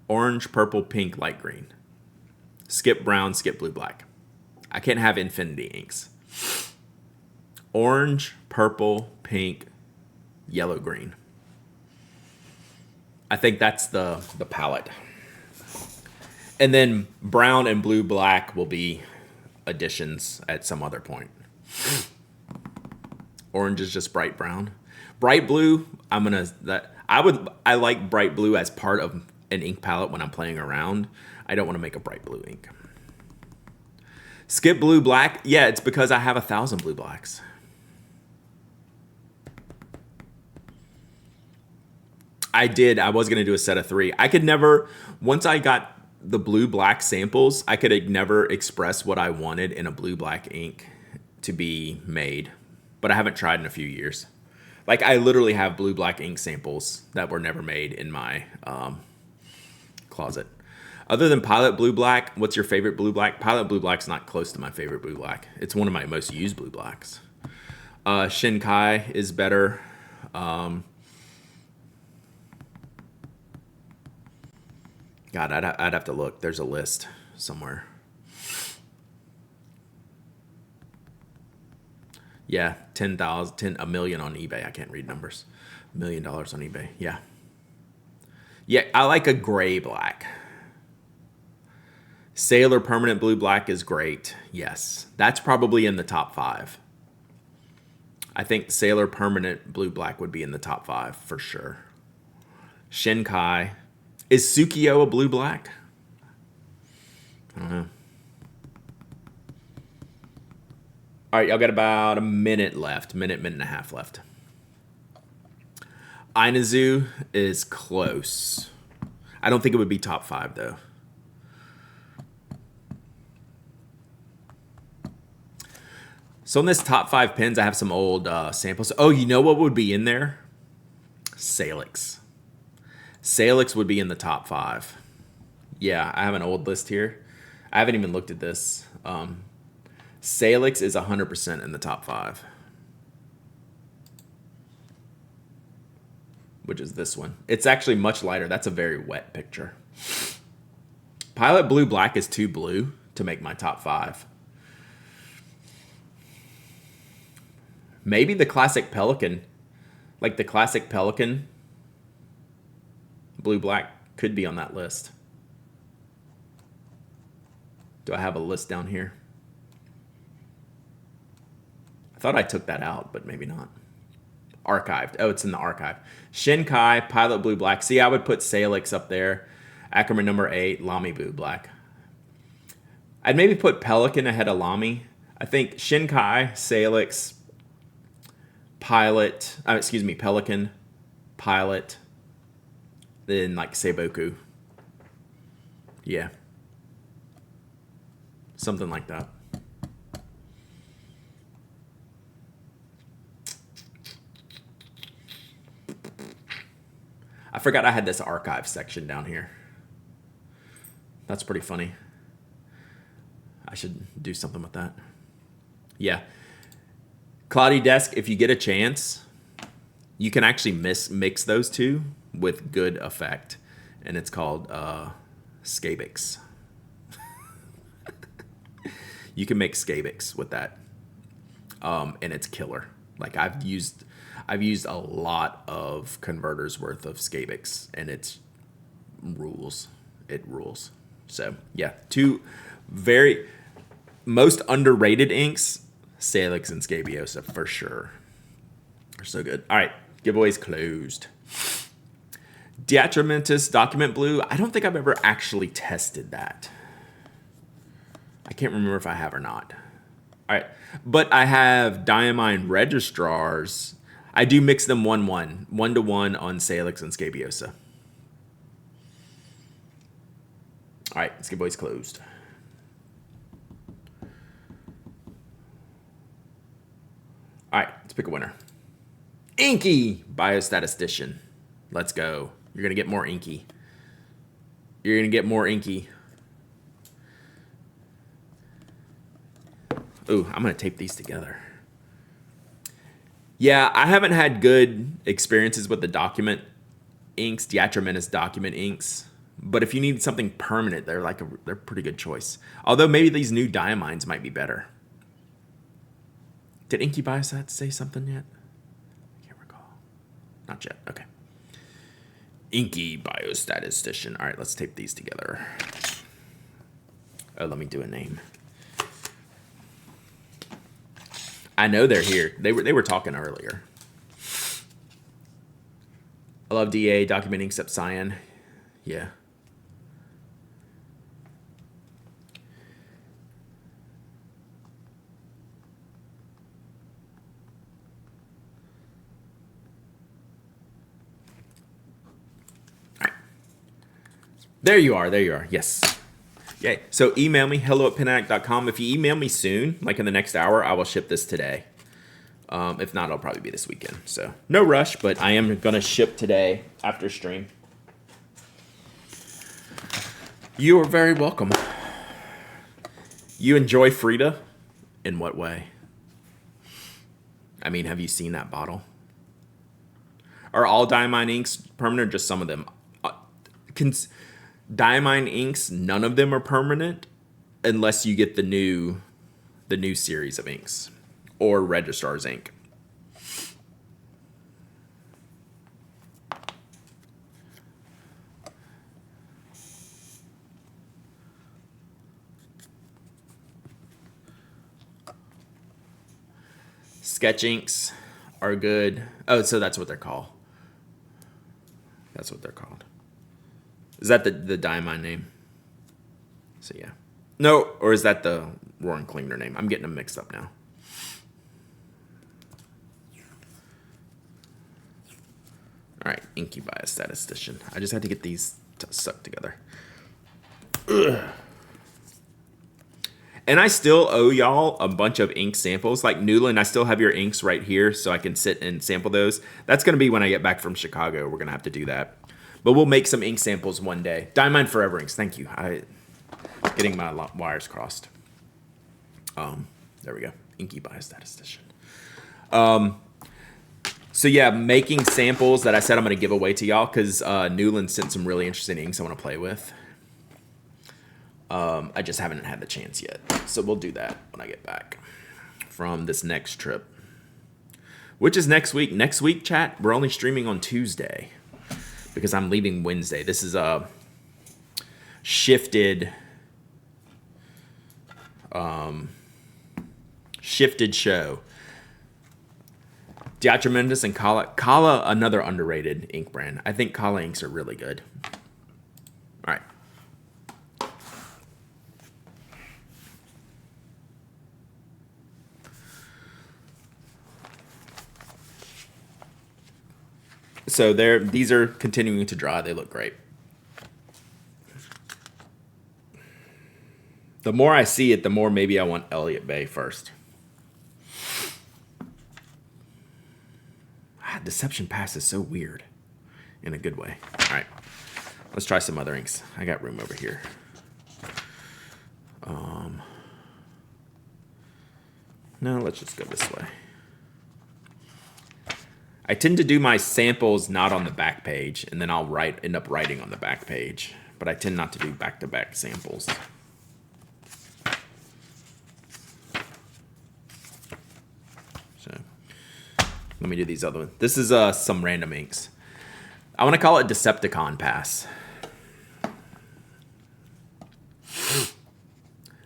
[SPEAKER 1] Orange, purple, pink, light green. Skip brown, skip blue, black. I can't have infinity inks. Orange, purple, pink, yellow, green. I think that's the palette. And then brown and blue, black will be additions at some other point. Orange is just bright brown. Bright blue, I like bright blue as part of an ink palette when I'm playing around. I don't want to make a bright blue ink. Skip blue, black. Yeah, it's because I have 1,000 blue blacks. I did. I was going to do a set of 3. I could never, once I got the blue black samples, I could never express what I wanted in a blue black ink to be made. But I haven't tried in a few years. Like I literally have blue black ink samples that were never made in my closet. Other than Pilot Blue Black, what's your favorite blue black? Pilot Blue Black's not close to my favorite blue black. It's one of my most used blue blacks. Shinkai is better. God, I'd have to look. There's a list somewhere. Yeah, 10,000, $1 million on eBay. I can't read numbers. $1 million on eBay. Yeah. Yeah, I like a gray black. Sailor Permanent Blue Black is great. Yes, that's probably in the top 5. I think Sailor Permanent Blue Black would be in the top 5 for sure. Shinkai. Is Tsukio a blue black? I don't know. All right, y'all got about a minute left. Minute and a half left. Inazu is close. I don't think it would be top 5 though. So in this top 5 pens, I have some old samples. Oh, you know what would be in there? Salix. Salix would be in the top 5. Yeah, I have an old list here. I haven't even looked at this. Salix is 100% in the top 5. Which is this one. It's actually much lighter. That's a very wet picture. Pilot Blue Black is too blue to make my top 5. Maybe the classic Pelican. Like the classic Pelican Blue Black Could be on that list. Do I have a list down here? I thought I took that out, but maybe not. Archived. Oh, it's in the archive. Shinkai, Pilot Blue Black. See, I would put Salix up there. Ackerman number 8, Lamy Blue Black. I'd maybe put Pelican ahead of Lamy. I think Shinkai, Salix, Pelican, Pilot, then like Seiboku. Yeah. Something like that. I forgot I had this archive section down here. That's pretty funny. I should do something with that. Yeah. Cloudy Desk, if you get a chance, you can actually mix those two with good effect. And it's called Scabix. You can make Scabix with that. And it's killer. Like I've used a lot of converters worth of Scabix, and it rules. It rules. So yeah, two very most underrated inks, Salix and Scabiosa for sure. They're so good. All right, giveaways closed. Diatramentus Document Blue. I don't think I've ever actually tested that. I can't remember if I have or not. All right, but I have Diamine Registrars. I do mix them 1-1 on Salix and Scabiosa. All right, let's get boys closed. All right, let's pick a winner. Inky Biostatistician. Let's go. You're going to get more Inky. You're going to get more Inky. Ooh, I'm going to tape these together. Yeah, I haven't had good experiences with the document inks, Diatramentus document inks. But if you need something permanent, they're a pretty good choice. Although maybe these new Diamines might be better. Did Inky Biostat say something yet? I can't recall. Not yet. Okay. Inky Biostatistician. All right, let's tape these together. Oh, let me do a name. I know they're here. They were talking earlier. I love DA documenting except Cyan. Yeah. All right. There you are. There you are. Yes. Yay. So email me, hello@penaddict.com. If you email me soon, like in the next hour, I will ship this today. If not, it'll probably be this weekend. So no rush, but I am going to ship today after stream. You are very welcome. You enjoy Frida? In what way? I mean, have you seen that bottle? Are all Diamine inks permanent or just some of them? Diamine inks, none of them are permanent unless you get the new series of inks or Registrar's ink. Sketch inks are good. Oh, so that's what they're called. That's what they're called. Is that the Diamine name? So yeah. No, or is that the Warren Klingner name? I'm getting them mixed up now. All right, Inky Biostatistician. I just had to get these stuck together. Ugh. And I still owe y'all a bunch of ink samples. Like Newland, I still have your inks right here so I can sit and sample those. That's going to be when I get back from Chicago. We're going to have to do that. But we'll make some ink samples one day. Diamine Forever inks. Thank you. Getting my wires crossed. There we go. Inky Biostatistician. So yeah, making samples that I said I'm going to give away to y'all because Newland sent some really interesting inks I want to play with. I just haven't had the chance yet. So we'll do that when I get back from this next trip. Which is next week. Next week, chat, we're only streaming on Tuesday. because I'm leaving Wednesday. This is a shifted show. Diatremendous and Kala, another underrated ink brand. I think Kala inks are really good. All right. So these are continuing to dry. They look great. The more I see it, the more maybe I want Elliott Bay first. Deception Pass is so weird in a good way. All right, let's try some other inks. I got room over here. No, let's just go this way. I tend to do my samples not on the back page, and then I'll end up writing on the back page. But I tend not to do back-to-back samples. So let me do these other ones. This is some random inks. I want to call it Decepticon Pass.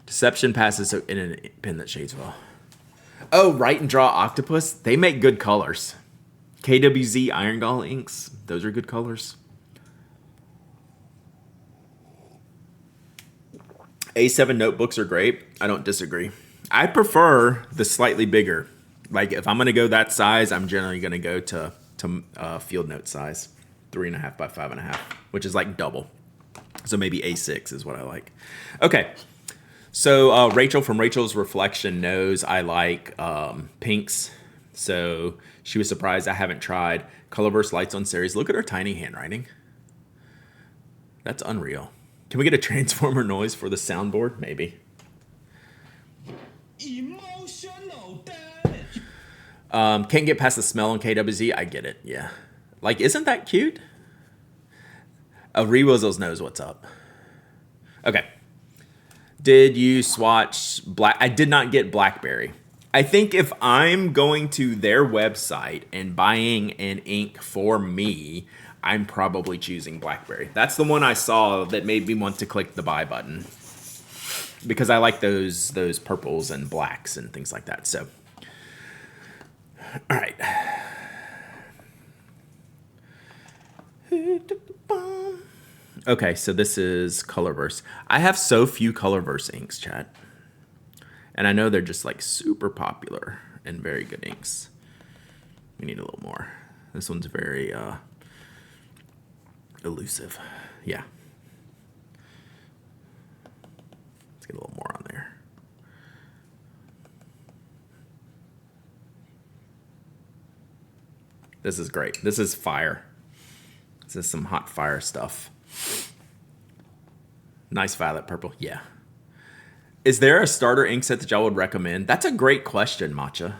[SPEAKER 1] Deception Pass is in a pen that shades well. Oh, Write and Draw Octopus. They make good colors. KWZ Iron Gall inks. Those are good colors. A7 notebooks are great. I don't disagree. I prefer the slightly bigger. Like if I'm going to go that size, I'm generally going to go to field note size. 3.5 by 5.5, which is like double. So maybe A6 is what I like. Okay. So Rachel from Rachel's Reflection knows I like pinks. So she was surprised I haven't tried Colorverse Lights on Series. Look at her tiny handwriting. That's unreal. Can we get a transformer noise for the soundboard? Maybe. Emotional damage. Can't get past the smell on KWZ. I get it. Yeah. Like, isn't that cute? Rewizzles knows what's up. Okay. Did you swatch black? I did not get Blackberry. I think if I'm going to their website and buying an ink for me, I'm probably choosing Blackberry. That's the one I saw that made me want to click the buy button because I like those purples and blacks and things like that. So, all right. Okay, so this is Colorverse. I have so few Colorverse inks, chat. And I know they're just like super popular and very good inks. We need a little more. This one's very elusive. Yeah. Let's get a little more on there. This is great. This is fire. This is some hot fire stuff. Nice violet purple. Yeah. Is there a starter ink set that y'all would recommend? That's a great question, Matcha.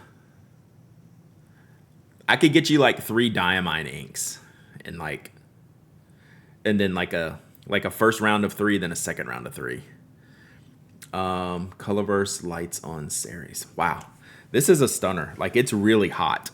[SPEAKER 1] I could get you like 3 diamine inks and then like a first round of 3, then a second round of 3. Colorverse Lights on Series. Wow. This is a stunner. Like, it's really hot.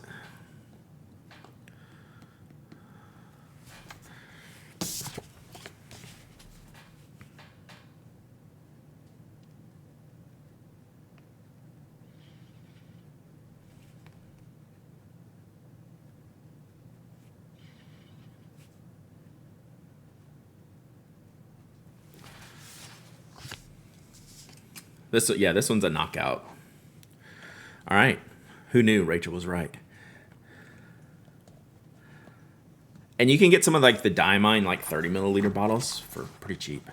[SPEAKER 1] This one's a knockout. All right. Who knew? Rachel was right. And you can get some of like the Diamine like 30 milliliter bottles for pretty cheap.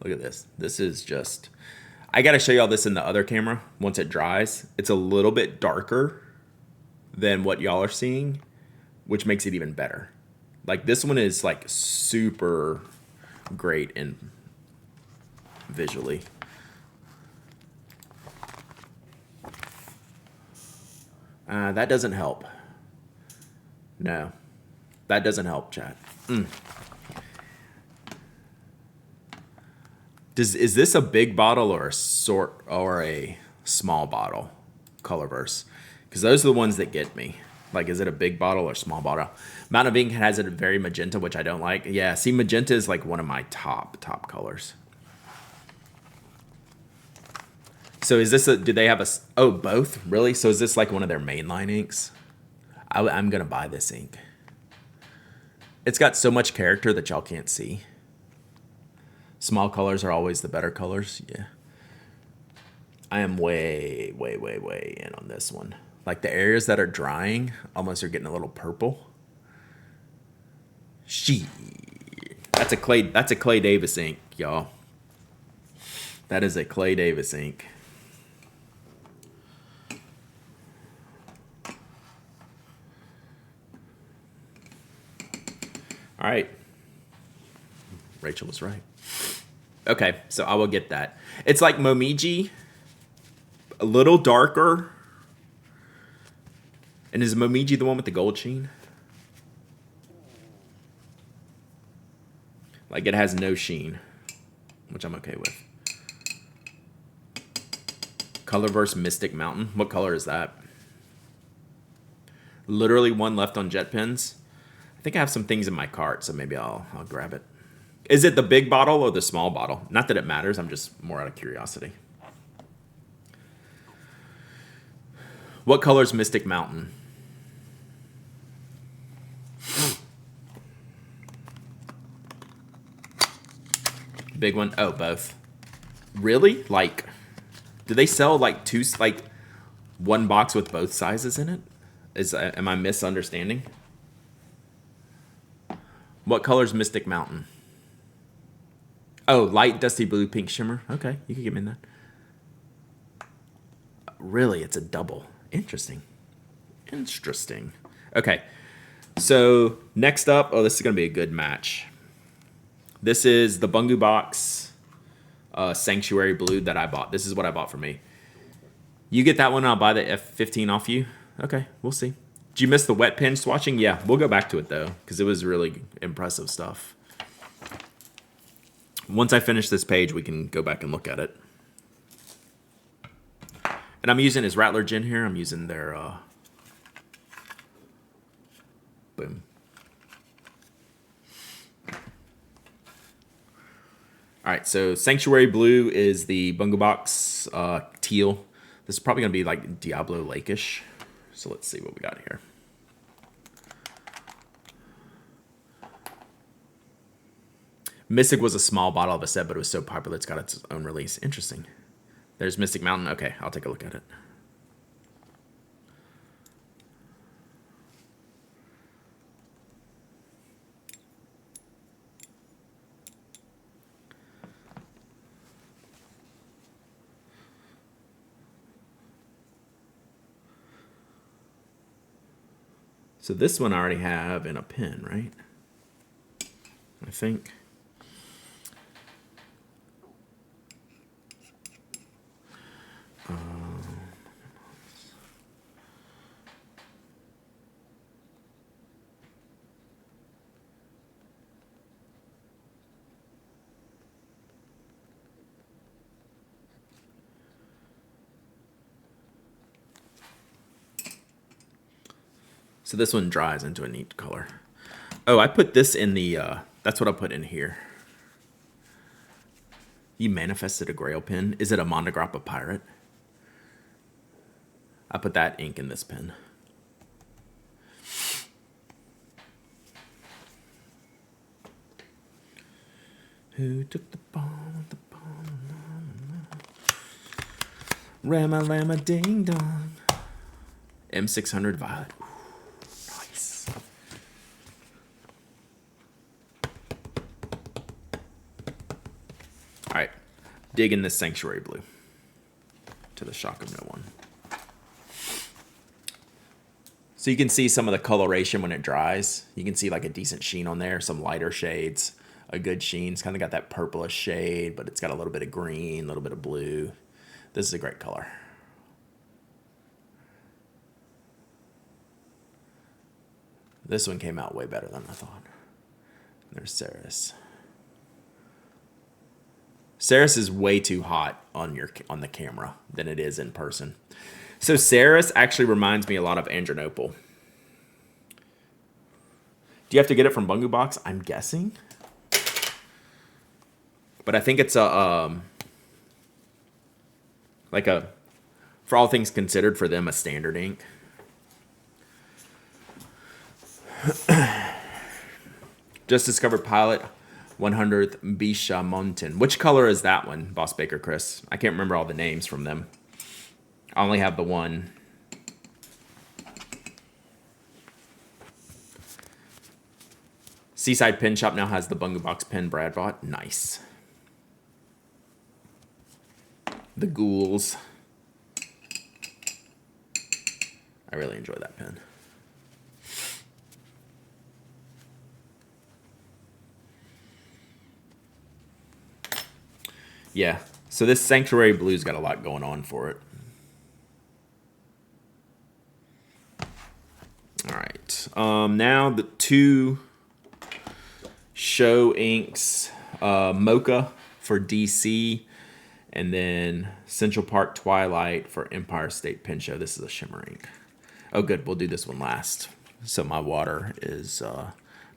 [SPEAKER 1] Look at this. This is just, I got to show y'all this in the other camera once it dries. It's a little bit darker than what y'all are seeing, which makes it even better. Like this one is like super great in visually. That doesn't help. No, that doesn't help, chat. Is this a big bottle or a small bottle? Colorverse, because those are the ones that get me. Like, is it a big bottle or small bottle? Mountain of Ink has it very magenta, which I don't like. Yeah, see, magenta is like one of my top colors. So is this do they have oh, both? Really? So is this like one of their mainline inks? I'm going to buy this ink. It's got so much character that y'all can't see. Small colors are always the better colors. Yeah. I am way in on this one. Like the areas that are drying almost are getting a little purple. That's a Clay Davis ink, y'all. That is a Clay Davis ink. All right. Rachel was right. Okay, so I will get that. It's like Momiji, a little darker. And is Momiji the one with the gold sheen? Like it has no sheen, which I'm okay with. Colorverse Mystic Mountain. What color is that? Literally one left on jet pens. I think I have some things in my cart, so maybe I'll grab it. Is it the big bottle or the small bottle? Not that it matters. I'm just more out of curiosity. What color is Mystic Mountain? Big one? Oh, both. Really? Like, do they sell like one box with both sizes in it? Am I misunderstanding? What color is Mystic Mountain? Oh, light dusty blue, pink shimmer. Okay, you can give me that. Really, it's a double. Interesting. Okay, so next up, oh, this is going to be a good match. This is the Bungu Box Sanctuary Blue that I bought. This is what I bought for me. You get that one, I'll buy the F15 off you. Okay, we'll see. Did you miss the wet pen swatching? Yeah, we'll go back to it, though, because it was really impressive stuff. Once I finish this page, we can go back and look at it. And I'm using his Rattler Gin here. I'm using their... boom. All right, so Sanctuary Blue is the Bungu Box teal. This is probably going to be like Diablo Lake-ish. So let's see what we got here. Mystic was a small bottle of a set, but it was so popular it's got its own release. Interesting. There's Mystic Mountain. Okay, I'll take a look at it. So this one I already have in a pen, right? I think. So this one dries into a neat color. Oh, I put this in the, that's what I put in here. You manifested a Grail pen. Is it a Monograppa Pirate? I put that ink in this pen. Who took the bomb? The bomb? Rama Lama Ding Dong. M600 Violet. Nice. All right, dig in this Sanctuary Blue to the shock of no one. So you can see some of the coloration when it dries. You can see like a decent sheen on there, some lighter shades, a good sheen. It's kind of got that purplish shade, but it's got a little bit of green, a little bit of blue. This is a great color. This one came out way better than I thought. There's Saris. Saris is way too hot on the camera than it is in person. So Saris actually reminds me a lot of Andronopal. Do you have to get it from Bungu Box? I'm guessing. But I think it's a, like a, for all things considered, for them, a standard ink. Just discovered Pilot 100th Bisha Mountain. Which color is that one, Boss Baker Chris? I can't remember all the names from them. I only have the one. Seaside Pen Shop now has the Bungu Box pen Brad bought. Nice. The Ghouls. I really enjoy that pen. Yeah, so this Sanctuary Blue's got a lot going on for it. All right, now the two show inks, Mocha for DC, and then Central Park Twilight for Empire State Pen Show. This is a shimmer ink. Oh, good, we'll do this one last. So my water is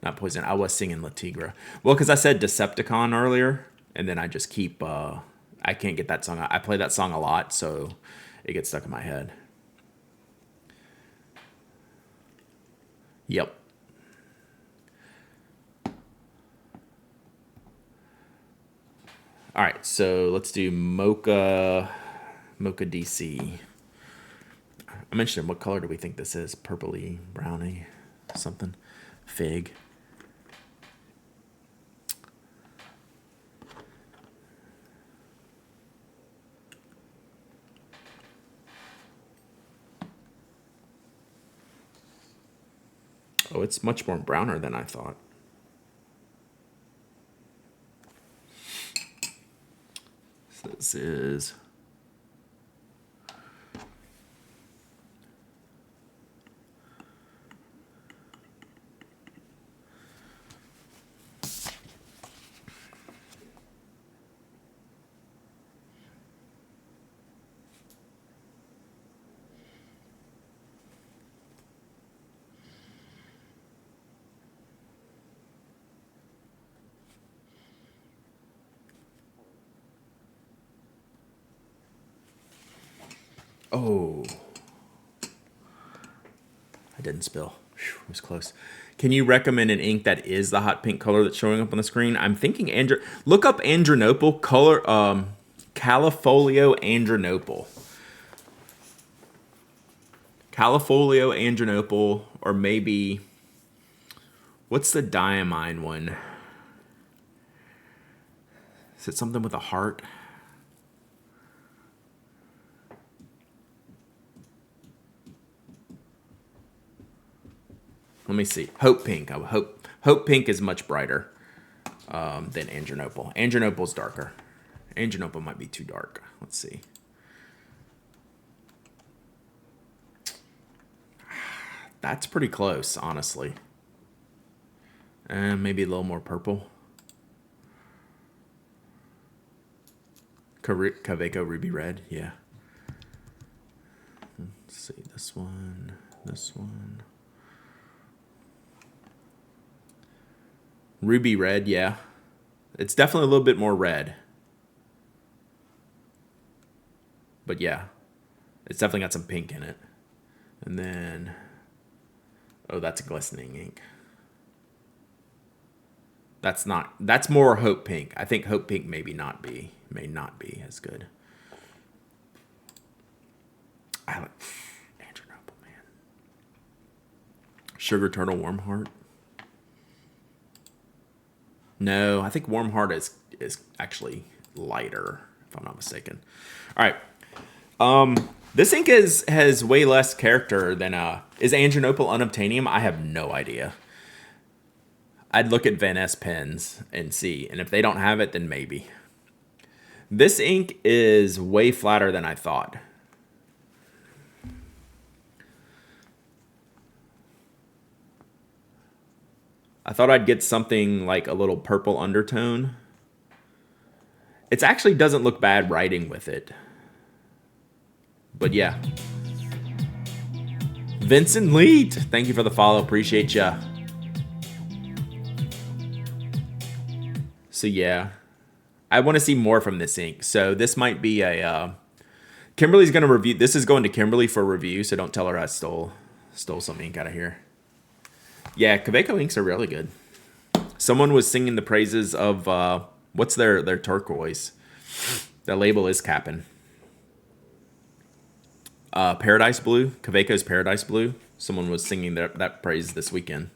[SPEAKER 1] not poisoned. I was singing La Tigra. Well, because I said Decepticon earlier. And then I just keep, I can't get that song. I play that song a lot, so it gets stuck in my head. Yep. All right, so let's do Mocha DC. I mentioned what color do we think this is? Purpley, browny, something. Fig. Oh, it's much more browner than I thought. So this is... Oh, I didn't spill. Whew, it was close. Can you recommend an ink that is the hot pink color that's showing up on the screen? I'm thinking look up Andronople color, Califolio Andronople. Califolio Andronople, or maybe, what's the diamine one? Is it something with a heart? Let me see. Hope Pink. Hope Pink is much brighter than Andronople. Andronople's darker. Andronople might be too dark. Let's see. That's pretty close, honestly. Maybe a little more purple. Kaweco Ruby Red, yeah. Let's see, this one, this one. Ruby Red, yeah. It's definitely a little bit more red. But yeah, it's definitely got some pink in it. And then, oh, that's a glistening ink. That's more Hope Pink. I think Hope Pink may not be as good. I like Andronople, man. Sugar Turtle Warm Heart. No, I think Warm Heart is actually lighter, if I'm not mistaken. All right. This ink has way less character than is Andronople unobtainium? I have no idea. I'd look at Van S pens and see, and if they don't have it, then maybe. This ink is way flatter than I thought. I thought I'd get something like a little purple undertone. It actually doesn't look bad writing with it. But yeah. Vincent Leet, thank you for the follow. Appreciate ya. So yeah, I want to see more from this ink. So this might be a Kimberly's going to review. This is going to Kimberly for review, so don't tell her I stole some ink out of here. Yeah, Kaweco inks are really good. Someone was singing the praises of what's their turquoise. The label is capping. Paradise Blue, Kaweco's Paradise Blue. Someone was singing that praise this weekend.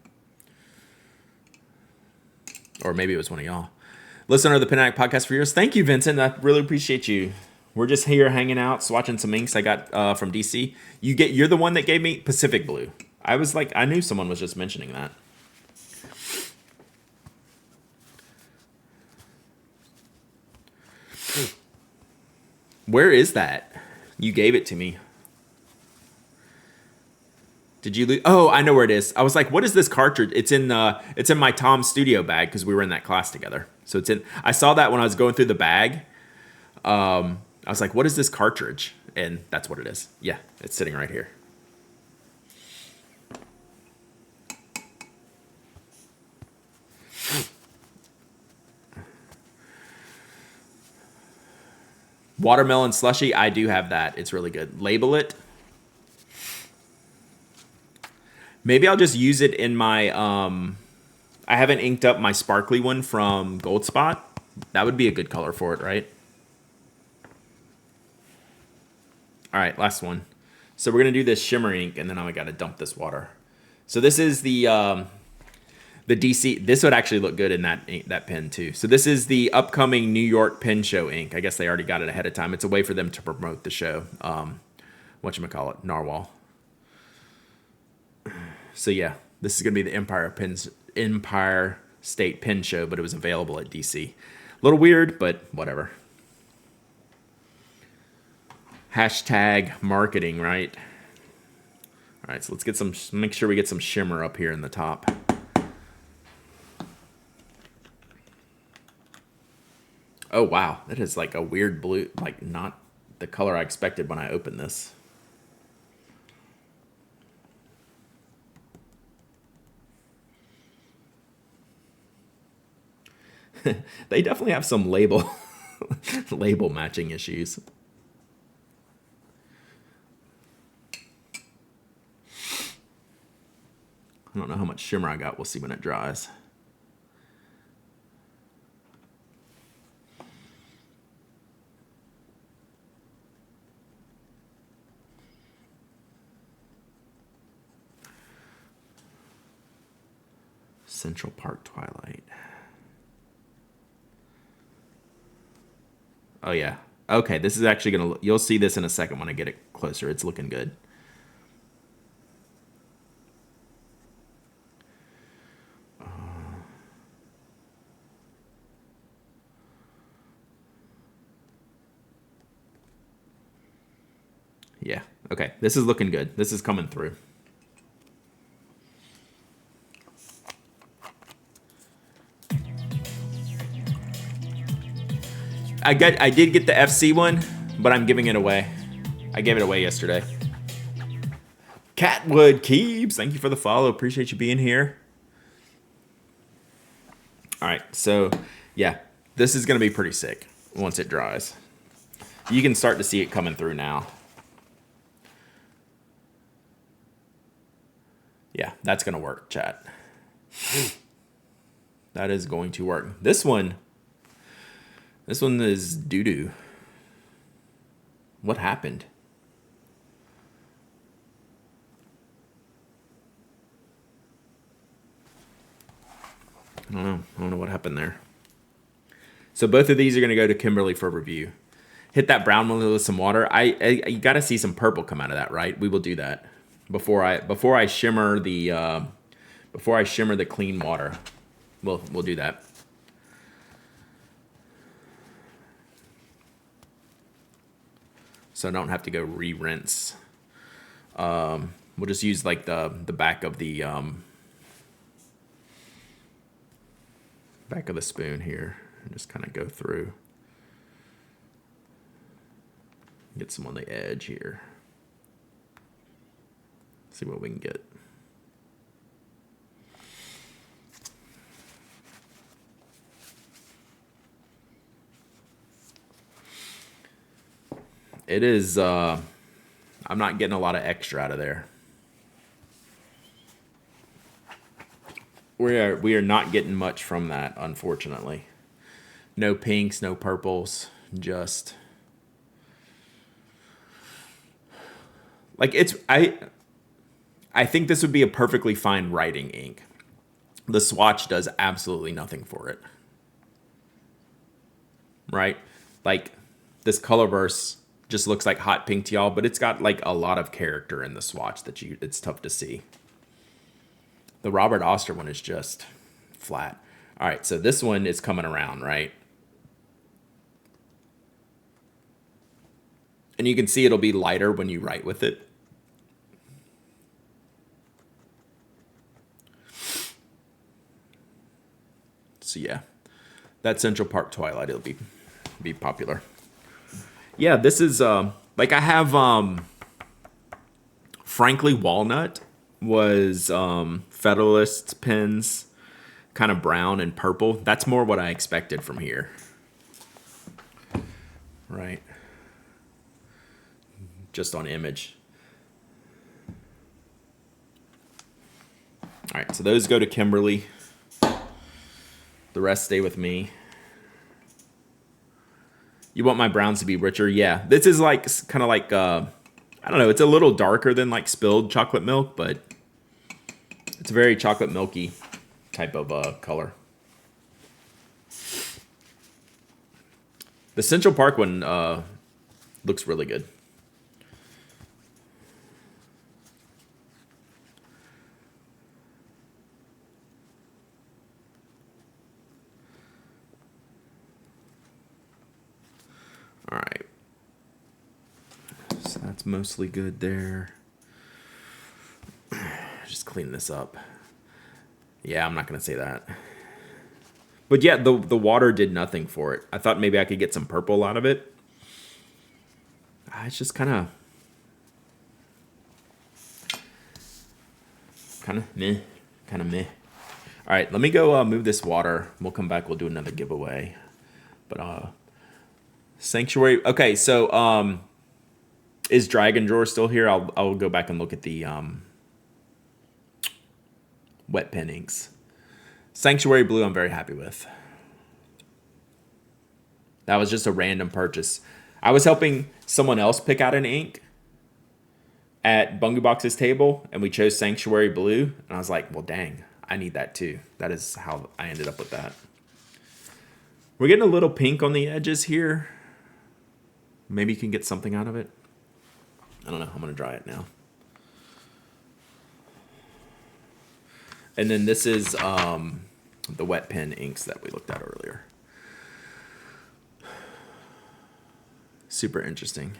[SPEAKER 1] Or maybe it was one of y'all. Listener of the Pinac Podcast for years. Thank you, Vincent. I really appreciate you. We're just here hanging out, swatching some inks I got from DC. You're the one that gave me Pacific Blue. I was like, I knew someone was just mentioning that. Where is that? You gave it to me. Did you lose? Oh, I know where it is. I was like, what is this cartridge? It's in my Tom Studio bag because we were in that class together. So it's in. I saw that when I was going through the bag. I was like, what is this cartridge? And that's what it is. Yeah, it's sitting right here. Watermelon slushy, I do have that. It's really good. Label it. Maybe I'll just use it in my, I haven't inked up my sparkly one from Gold Spot. That would be a good color for it, right? All right, last one. So we're going to do this shimmer ink, and then I got to dump this water. So this is the DC. This would actually look good in that pen, too. So this is the upcoming New York Pen Show ink. I guess they already got it ahead of time. It's a way for them to promote the show. Whatchamacallit? Narwhal. So yeah, this is going to be the Empire State Pen Show, but it was available at DC. A little weird, but whatever. Hashtag marketing, right? All right, so let's make sure we get some shimmer up here in the top. Oh, wow. That is like a weird blue, like not the color I expected when I opened this. They definitely have some label matching issues. I don't know how much shimmer I got. We'll see when it dries. Central Park Twilight. Oh, yeah. Okay, this is actually going to... You'll see this in a second when I get it closer. It's looking good. Yeah, okay. This is looking good. This is coming through. I did get the FC one, but I'm giving it away. I gave it away yesterday. Catwood Keeps, thank you for the follow. Appreciate you being here. All right, so yeah, this is going to be pretty sick once it dries. You can start to see it coming through now. Yeah, that's going to work, chat. That is going to work. This one is doo-doo. What happened? I don't know what happened there. So both of these are going to go to Kimberly for review. Hit that brown one with some water. You got to see some purple come out of that, right? We will do that before I shimmer the clean water. We'll do that. So I don't have to go re-rinse. We'll just use like the back of the spoon here and just kind of go through. Get some on the edge here. See what we can get. It is, I'm not getting a lot of extra out of there. We are not getting much from that, unfortunately. No pinks, no purples, just like I think this would be a perfectly fine writing ink. The swatch does absolutely nothing for it. Right? Like this colorverse just looks like hot pink to y'all, but it's got like a lot of character in the swatch that it's tough to see. The Robert Oster one is just flat. All right, so this one is coming around, right? And you can see it'll be lighter when you write with it. So yeah, that Central Park Twilight, it'll be popular. Yeah, this is like I have Frankly Walnut was Federalist pens, kind of brown and purple. That's more what I expected from here. Right. Just on image. All right, so those go to Kimberly. The rest stay with me. You want my browns to be richer? Yeah. This is like kind of like I don't know, it's a little darker than like spilled chocolate milk, but it's a very chocolate milky type of color. The Central Park one looks really good. All right. So that's mostly good there. Just clean this up. Yeah, I'm not going to say that. But yeah, the water did nothing for it. I thought maybe I could get some purple out of it. It's just kind of meh. Kind of meh. All right, let me go move this water. We'll come back. We'll do another giveaway. But Sanctuary. Okay, so is Dragon Drawer still here? I'll go back and look at the wet pen inks. Sanctuary Blue, I'm very happy with. That was just a random purchase. I was helping someone else pick out an ink at Bungie Box's table, and we chose Sanctuary Blue, and I was like, well, dang, I need that too. That is how I ended up with that. We're getting a little pink on the edges here. Maybe you can get something out of it. I don't know. I'm going to dry it now. And then this is the wet pen inks that we looked at earlier. Super interesting.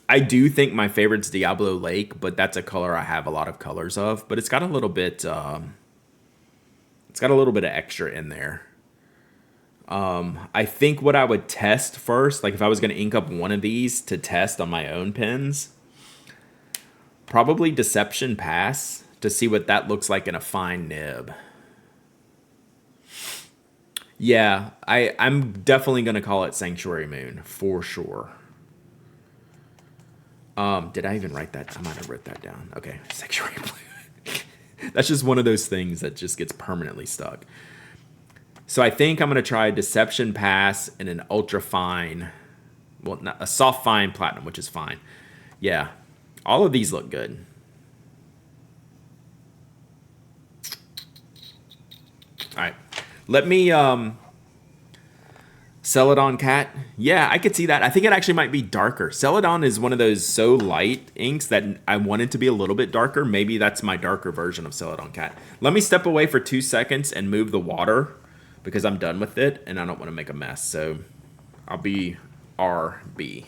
[SPEAKER 1] I do think my favorite's Diablo Lake, but that's a color I have a lot of colors of. But it's got a little bit. It's got a little bit of extra in there. I think what I would test first, like if I was going to ink up one of these to test on my own pens, probably Deception Pass to see what that looks like in a fine nib. Yeah, I'm definitely going to call it Sanctuary Moon for sure. Did I even write that? I might have wrote that down. Okay, Sanctuary Blue. That's just one of those things that just gets permanently stuck. So I think I'm going to try Deception Pass and an ultra fine, well, not a soft fine platinum, which is fine. Yeah, all of these look good. All right, let me Celadon Cat. Yeah, I could see that. I think it actually might be darker. Celadon is one of those so light inks that I want it to be a little bit darker. Maybe that's my darker version of Celadon Cat. Let me step away for 2 seconds and move the water because I'm done with it and I don't want to make a mess. So I'll be RB.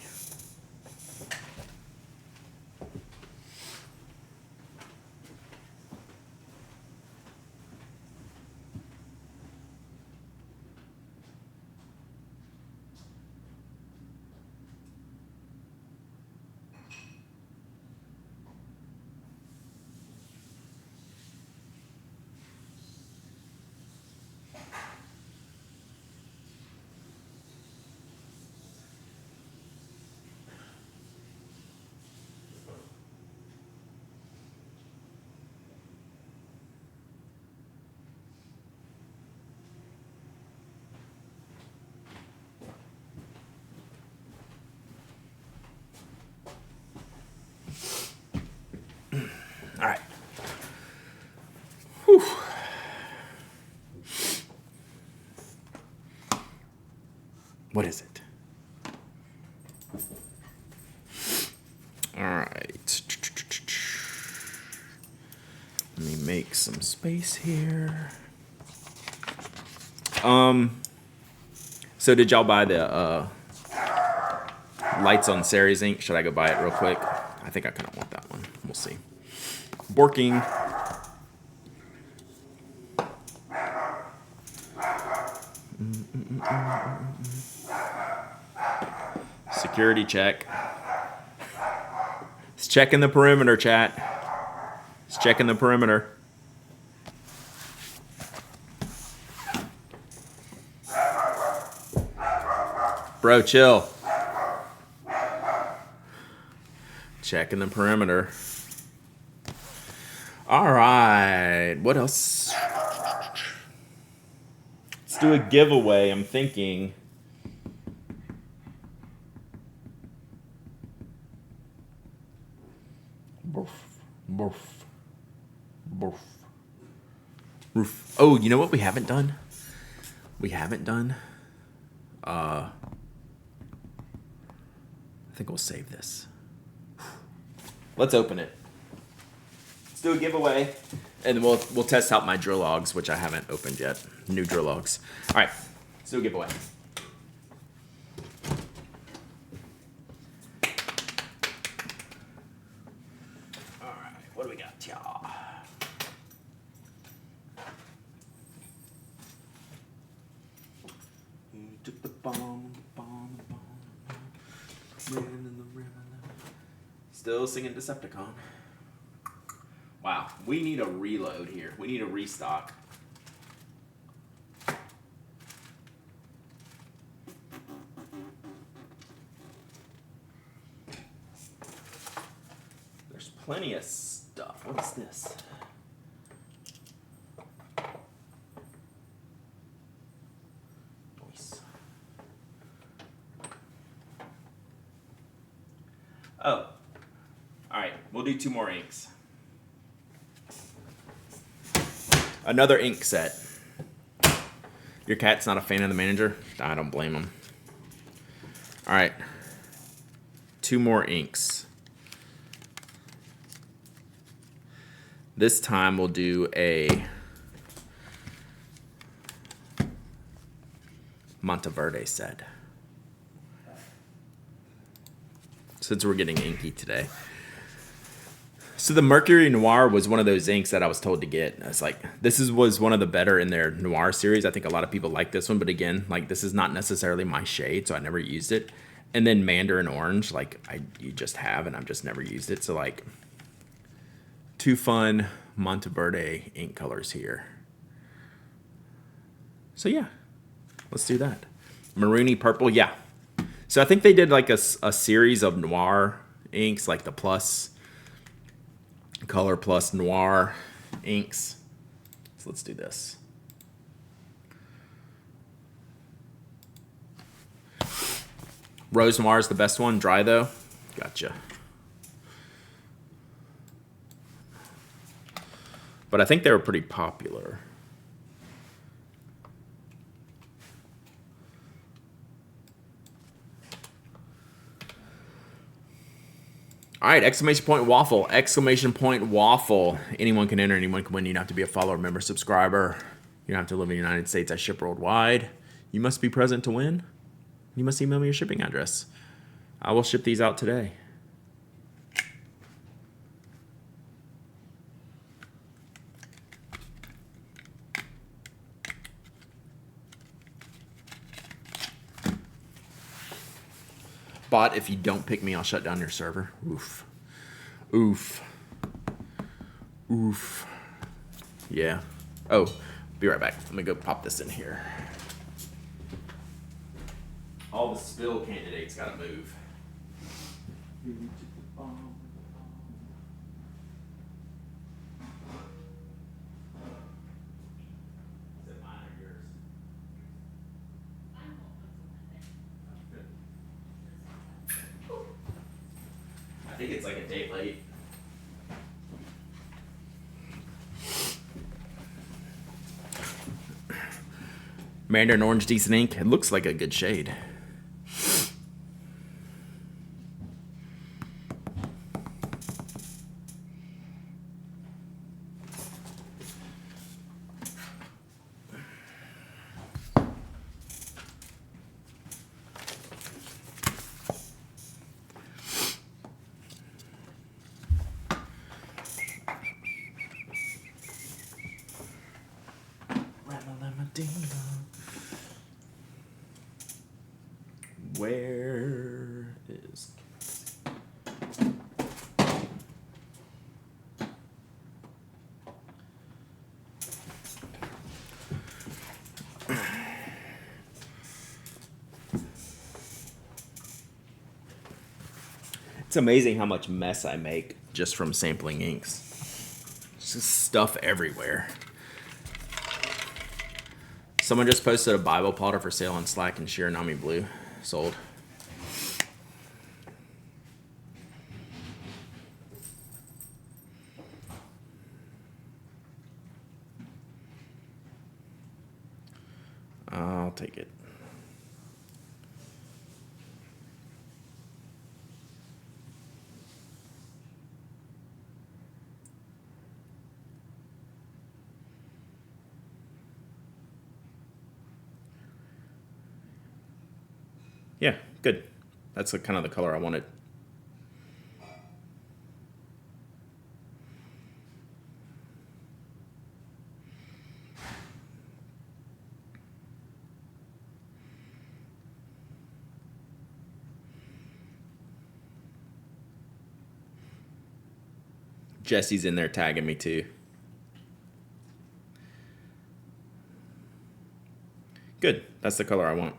[SPEAKER 1] is it? All right. Let me make some space here. So did y'all buy the Lights on Series ink? Should I go buy it real quick? I think I kind of want that one. We'll see. Borking. Security check. It's checking the perimeter, chat. It's checking the perimeter. Bro, chill. Checking the perimeter. All right. What else? Let's do a giveaway. I'm thinking. Roof. Oh, you know what we haven't done? We haven't done. I think we'll save this. Let's open it. Let's do a giveaway, and we'll test out my Drillogs, which I haven't opened yet. New Drillogs. All right, let's do a giveaway. All right, what do we got, y'all? Took the bomb. Still singing Decepticon. Wow, we need a reload here. We need a restock. There's plenty of stuff. What is this? Nice. Oh. Alright, we'll do 2 more inks. Another ink set. Your cat's not a fan of the manager? I don't blame him. Alright. 2 more inks. This time we'll do a Monte Verde set. Since we're getting inky today. So the Mercury Noir was one of those inks that I was told to get. It's like, was one of the better in their Noir series. I think a lot of people like this one, but again, like this is not necessarily my shade, so I never used it. And then Mandarin Orange, like you just have, and I've just never used it. So like 2 fun Monte Verde ink colors here. So yeah, let's do that. Maroony purple, yeah. So I think they did like a series of Noir inks, like the Plus Color Plus Noir inks. So let's do this. Rose Noir is the best one. Dry though. Gotcha. But I think they were pretty popular. All right, exclamation point waffle, exclamation point waffle. Anyone can enter, anyone can win. You don't have to be a follower, member, subscriber. You don't have to live in the United States. I ship worldwide. You must be present to win. You must email me your shipping address. I will ship these out today. Bot, if you don't pick me, I'll shut down your server. Oof. Oof. Oof. Yeah. Oh, be right back. Let me go pop this in here. All the spill candidates gotta move. I think it's like a day late. Mandarin Orange, decent ink. It looks like a good shade. Where is... It's amazing how much mess I make just from sampling inks. It's just stuff everywhere. Someone just posted a Bible plotter for sale on Slack in Shiranami Blue. Sold. I'll take it. Yeah, good. That's kind of the color I wanted. Jesse's in there tagging me too. Good. That's the color I want.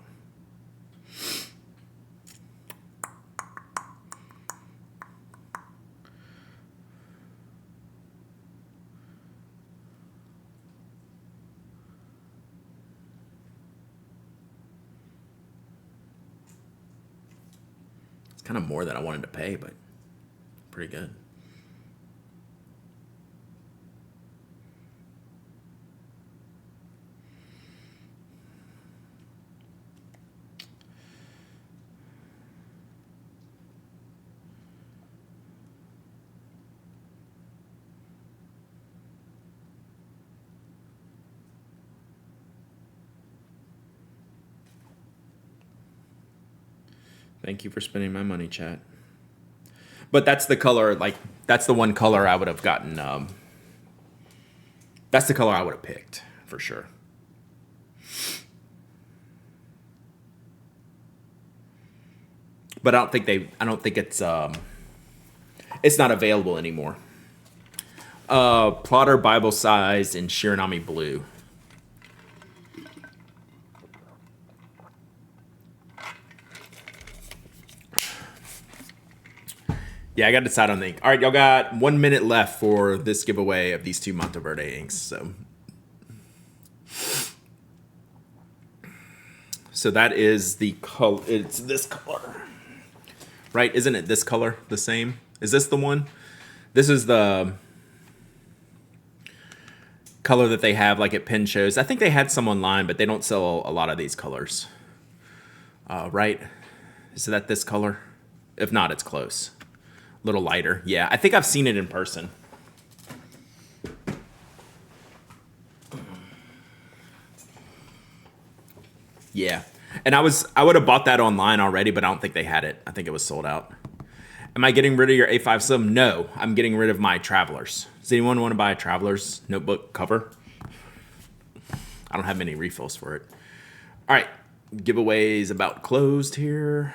[SPEAKER 1] It's kind of more than I wanted to pay, but pretty good. Thank you for spending my money, chat. But that's the color, like, that's the one color I would have gotten, that's the color I would have picked, for sure. But I don't think it's not available anymore. Plotter Bible size in Shiranami Blue. Yeah, I got to decide on the ink. All right, y'all got 1 minute left for this giveaway of these two Monte Verde inks. So that is the color. It's this color, right? Isn't it this color the same? Is this the one? This is the color that they have like at pen shows. I think they had some online, but they don't sell a lot of these colors. Right? Is that this color? If not, it's close. A little lighter. Yeah, I think I've seen it in person. Yeah. And I would have bought that online already, but I don't think they had it. I think it was sold out. Am I getting rid of your A5 Slim? No, I'm getting rid of my Travelers. Does anyone want to buy a Travelers notebook cover? I don't have many refills for it. All right, giveaway's about closed here.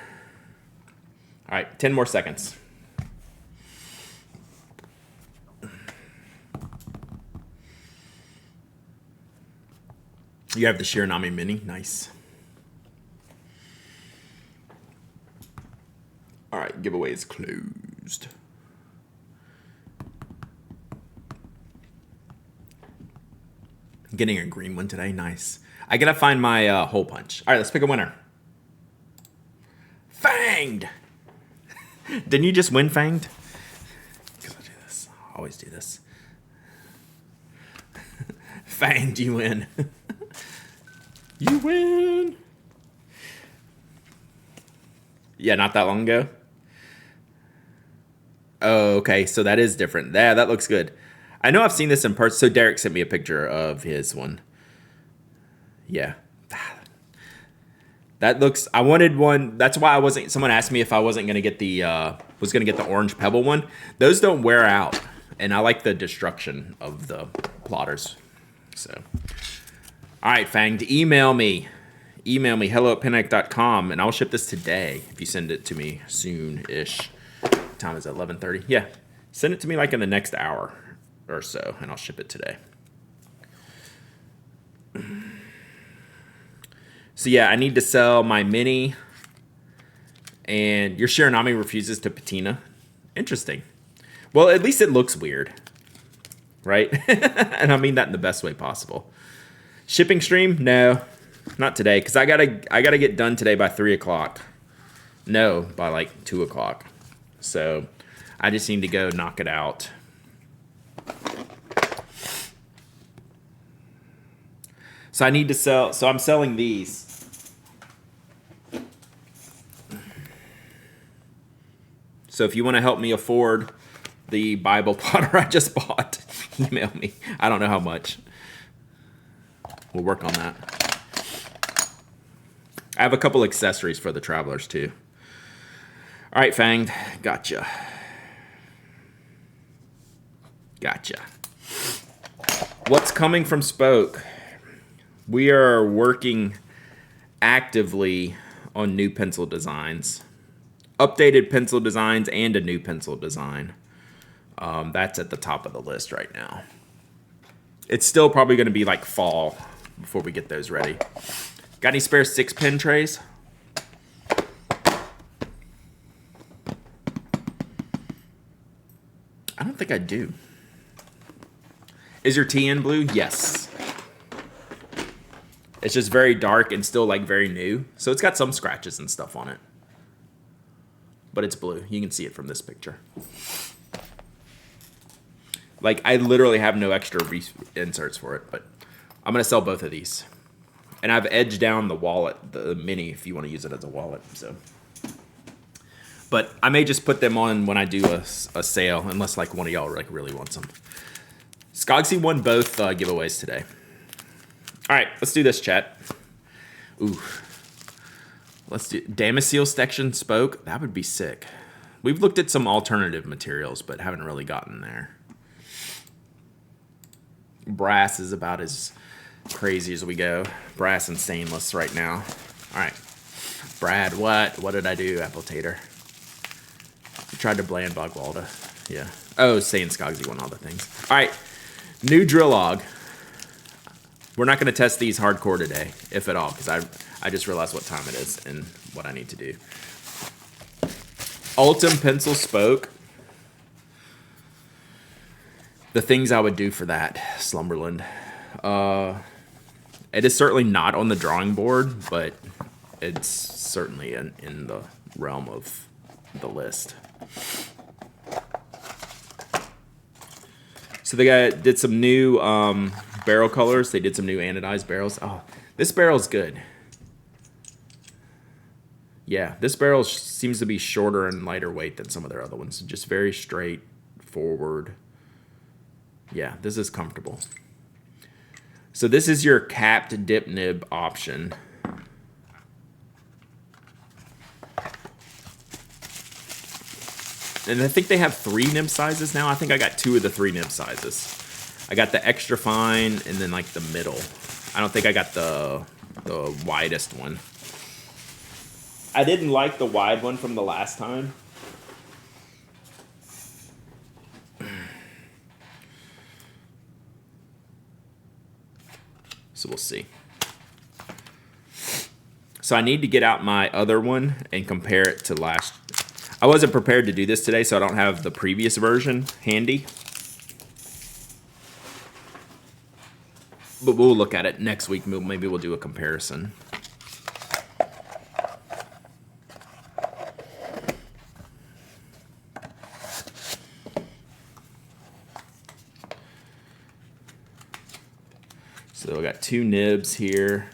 [SPEAKER 1] All right, 10 more seconds. You have the Shiranami Mini. Nice. All right, giveaway is closed. Getting a green one today. Nice. I gotta find my hole punch. All right, let's pick a winner. Fanged. Didn't you just win Fanged? Because I do this. I always do this. Fanged, you win. You win. Yeah, not that long ago. Oh, okay. So that is different. Yeah, that looks good. I know I've seen this in person. So Derek sent me a picture of his one. Yeah. That looks, I wanted one. That's why I wasn't, someone asked me if I wasn't going to get the, was going to get the orange pebble one. Those don't wear out. And I like the destruction of the plotters. So, all right, Fanged, email me. email me, hello@panic.com, and I'll ship this today if you send it to me soon-ish. What time is it, 11:30? Yeah. Send it to me like in the next hour or so, and I'll ship it today. So yeah, I need to sell my mini, and your Shiranami refuses to patina. Interesting. Well, at least it looks weird, right? And I mean that in the best way possible. Shipping stream? No, not today, because I gotta get done today by 3 o'clock. No, by like 2 o'clock. So I just need to go knock it out. So I need to sell. So I'm selling these. So if you want to help me afford the Bible plotter I just bought, email me. I don't know how much. We'll work on that. I have a couple accessories for the travelers too. All right, Fanged. Gotcha. Gotcha. What's coming from Spoke? We are working actively on new pencil designs. Updated pencil designs and a new pencil design. That's at the top of the list right now. It's still probably going to be like fall before we get those ready. Got any spare 6-pin trays? I don't think I do. Is your TN blue? Yes. It's just very dark and still like very new. So it's got some scratches and stuff on it. But it's blue. You can see it from this picture. Like, I literally have no extra inserts for it, but I'm going to sell both of these. And I've edged down the wallet, the mini, if you want to use it as a wallet. So, but I may just put them on when I do a sale, unless like one of y'all like really wants them. Skogsy won both giveaways today. All right, let's do this, chat. Ooh. Let's do Damascene section Spoke. That would be sick. We've looked at some alternative materials, but haven't really gotten there. Brass is about as crazy as we go. Brass and stainless right now. All right. Brad, what? What did I do, Apple Tater? I tried to bland Bogwalda. Yeah. Oh, saying Skogsy won all the things. All right. New Drillog. We're not going to test these hardcore today, if at all, because I just realized what time it is and what I need to do. Ultim Pencil Spoke. The things I would do for that, Slumberland. It is certainly not on the drawing board, but it's certainly in the realm of the list. So the guy did some new barrel colors. They did some new anodized barrels. Oh, this barrel's good. Yeah, this barrel seems to be shorter and lighter weight than some of their other ones. Just very straight forward. Yeah, this is comfortable. So this is your capped dip nib option. And I think they have 3 nib sizes now. I think I got 2 of the 3 nib sizes. I got the extra fine and then like the middle. I don't think I got the widest one. I didn't like the wide one from the last time. So we'll see. So I need to get out my other one and compare it to last. I wasn't prepared to do this today, so I don't have the previous version handy. But we'll look at it next week. Maybe we'll do a comparison. So I got 2 nibs here.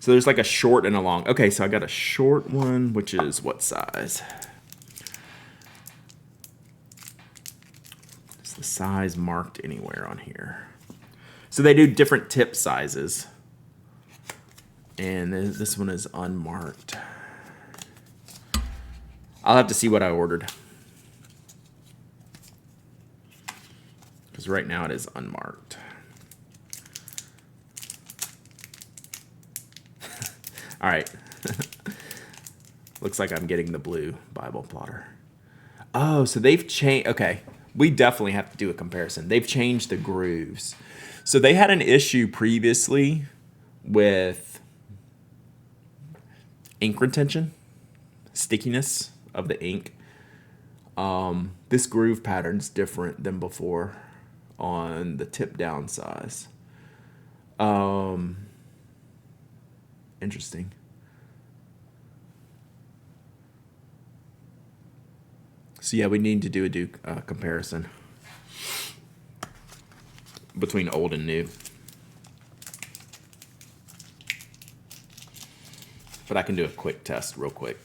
[SPEAKER 1] So there's like a short and a long. Okay, so I got a short one, which is what size? Is the size marked anywhere on here? So they do different tip sizes. And this one is unmarked. I'll have to see what I ordered. Because right now it is unmarked. All right. Looks like I'm getting the blue Bible plotter. Oh, so they've changed. Okay. We definitely have to do a comparison. They've changed the grooves. So they had an issue previously with ink retention, stickiness of the ink. This groove pattern's different than before on the tip down size. Interesting. So yeah, we need to do a comparison between old and new. But I can do a quick test real quick.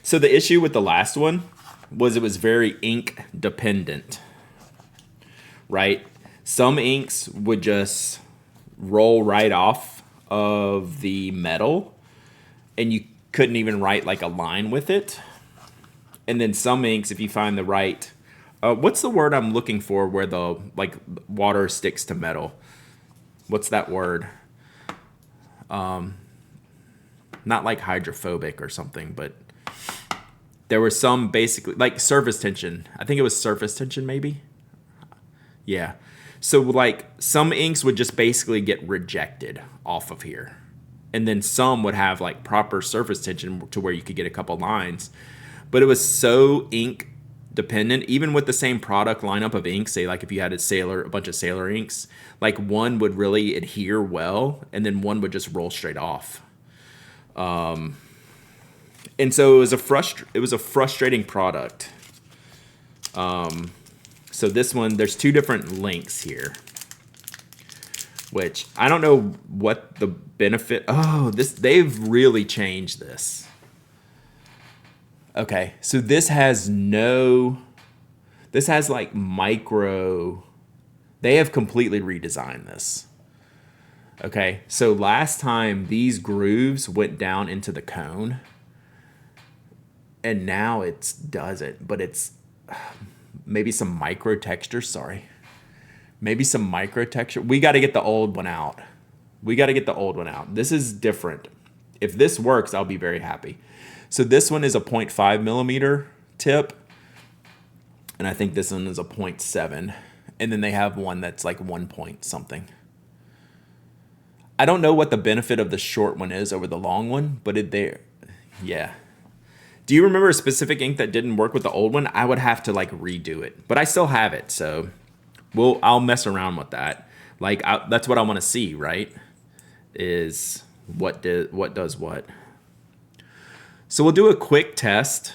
[SPEAKER 1] So the issue with the last one was it was very ink dependent, right? Some inks would just roll right off of the metal and you couldn't even write like a line with it. And then some inks, if you find the right, what's the word I'm looking for where the like water sticks to metal? What's that word? Not like hydrophobic or something, but there were some basically like surface tension. I think it was surface tension maybe. Yeah. So like some inks would just basically get rejected off of here. And then some would have like proper surface tension to where you could get a couple lines. But it was so ink dependent, even with the same product lineup of inks, say like if you had a bunch of Sailor inks, like one would really adhere well and then one would just roll straight off. And so it was a frustrating product. So this one, there's two different links here, which I don't know what the benefit. Oh, they've really changed this. Okay, so this has like micro, they have completely redesigned this. Okay, so last time these grooves went down into the cone and now it doesn't, but it's maybe some micro texture, Maybe some micro texture. We got to get the old one out. This is different. If this works, I'll be very happy. So this one is a 0.5 millimeter tip. And I think this one is a 0.7. And then they have one that's like 1 point something. I don't know what the benefit of the short one is over the long one, but yeah. Do you remember a specific ink that didn't work with the old one? I would have to like redo it, but I still have it. So I'll mess around with that. Like that's what I want to see, right? Is what does what. So we'll do a quick test.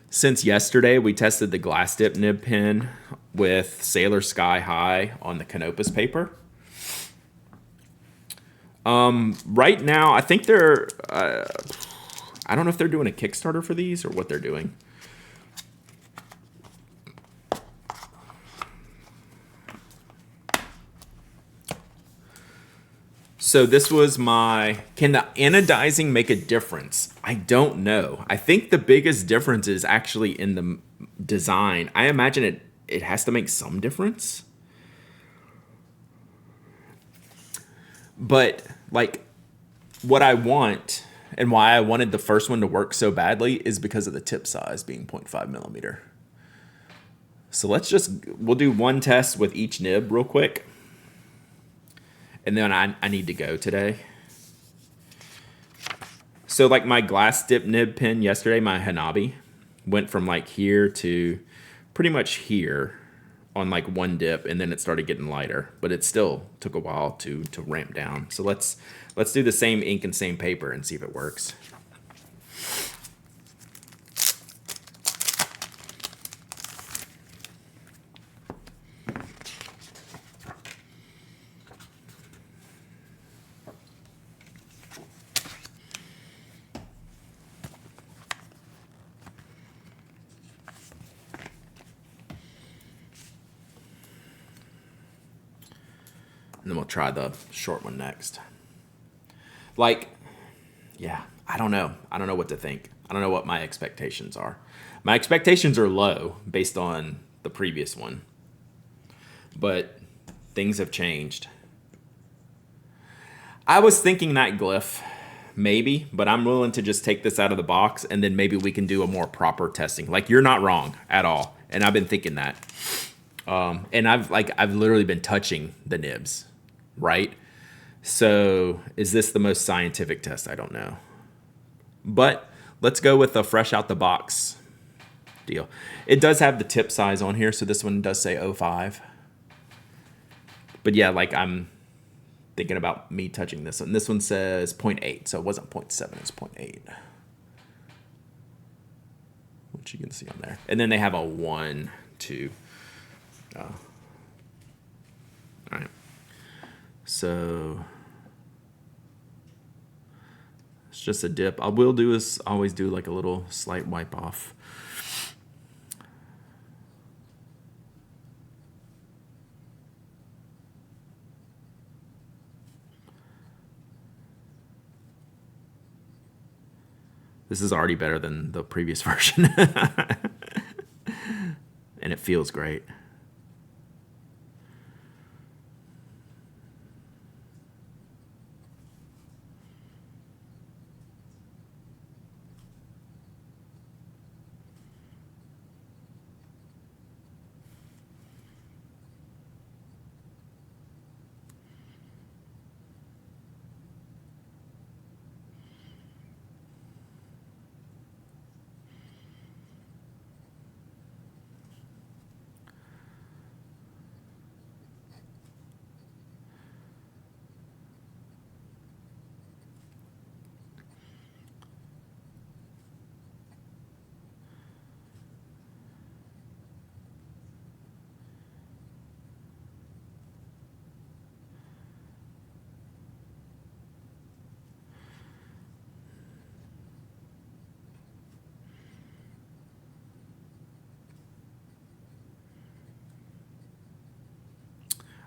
[SPEAKER 1] Since yesterday, we tested the glass dip nib pen with Sailor Sky High on the Canopus paper. Right now, I think they're, I don't know if they're doing a Kickstarter for these or what they're doing. So this was can the anodizing make a difference? I don't know. I think the biggest difference is actually in the design. I imagine it has to make some difference. But like what I want and why I wanted the first one to work so badly is because of the tip size being 0.5 millimeter. So we'll do one test with each nib real quick. And then I need to go today. So like my glass dip nib pen yesterday, my Hanabi, went from like here to pretty much here on like one dip, and then it started getting lighter, but it still took a while to ramp down. So let's do the same ink and same paper and see if it works. And then we'll try the short one next. Like, yeah, I don't know. I don't know what to think. I don't know what my expectations are. My expectations are low based on the previous one. But things have changed. I was thinking Night Glyph, maybe, but I'm willing to just take this out of the box and then maybe we can do a more proper testing. Like, you're not wrong at all. And I've been thinking that. And I've literally been touching the nibs, right? So is this the most scientific test? I don't know. But let's go with a fresh out the box deal. It does have the tip size on here, so this one does say 05. But yeah, like, I'm thinking about me touching this one. This one says 0.8, so it wasn't 0.7, it's 0.8. Which you can see on there. And then they have a 1, 2. All right. So it's just a dip. I will do is always do like a little slight wipe off. This is already better than the previous version. And it feels great.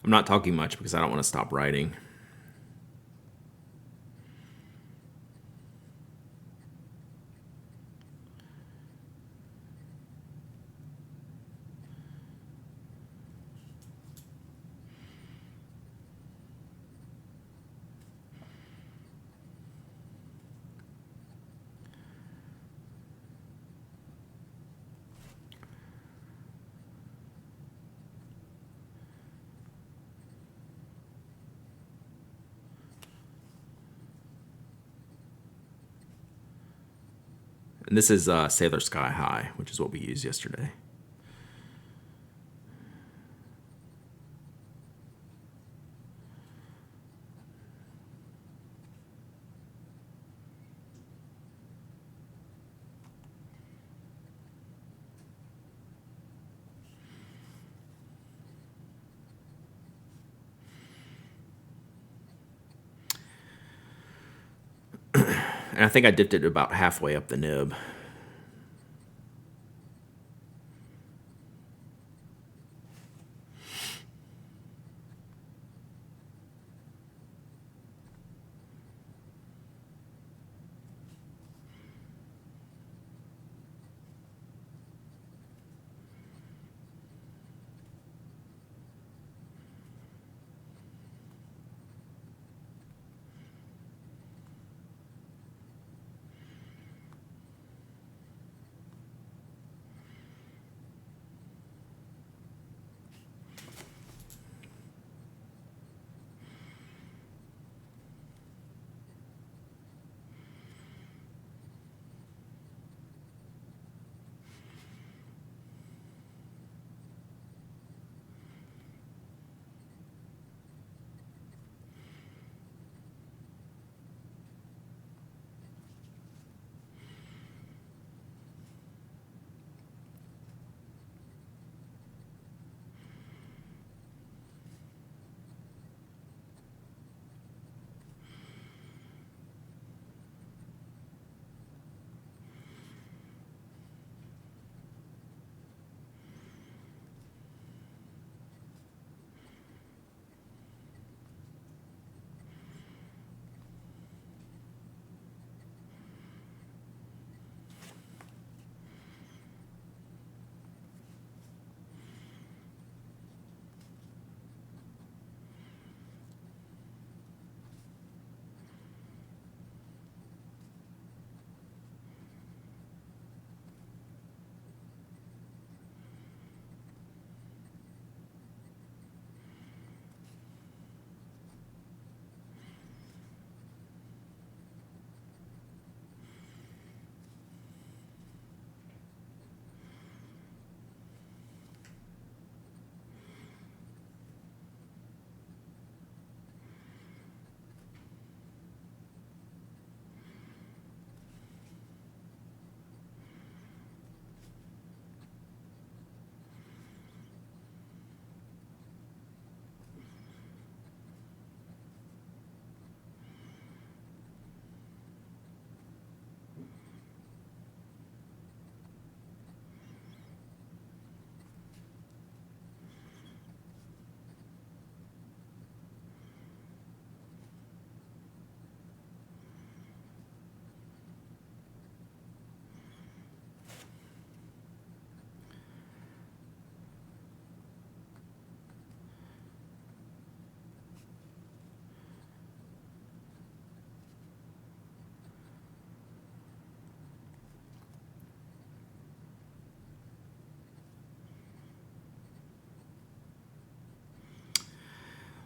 [SPEAKER 1] I'm not talking much because I don't want to stop writing. And this is Sailor Sky High, which is what we used yesterday. And I think I dipped it about halfway up the nib.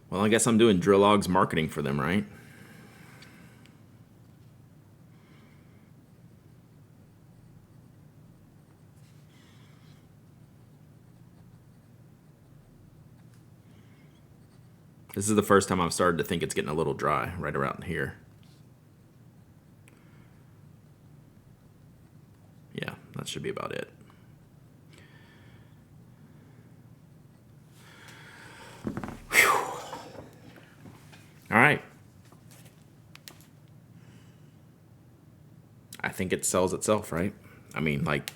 [SPEAKER 1] Well, I guess I'm doing Drillog's marketing for them, right? This is the first time I've started to think it's getting a little dry right around here. Yeah, that should be about it. Whew. All right. I think it sells itself, right? I mean, like,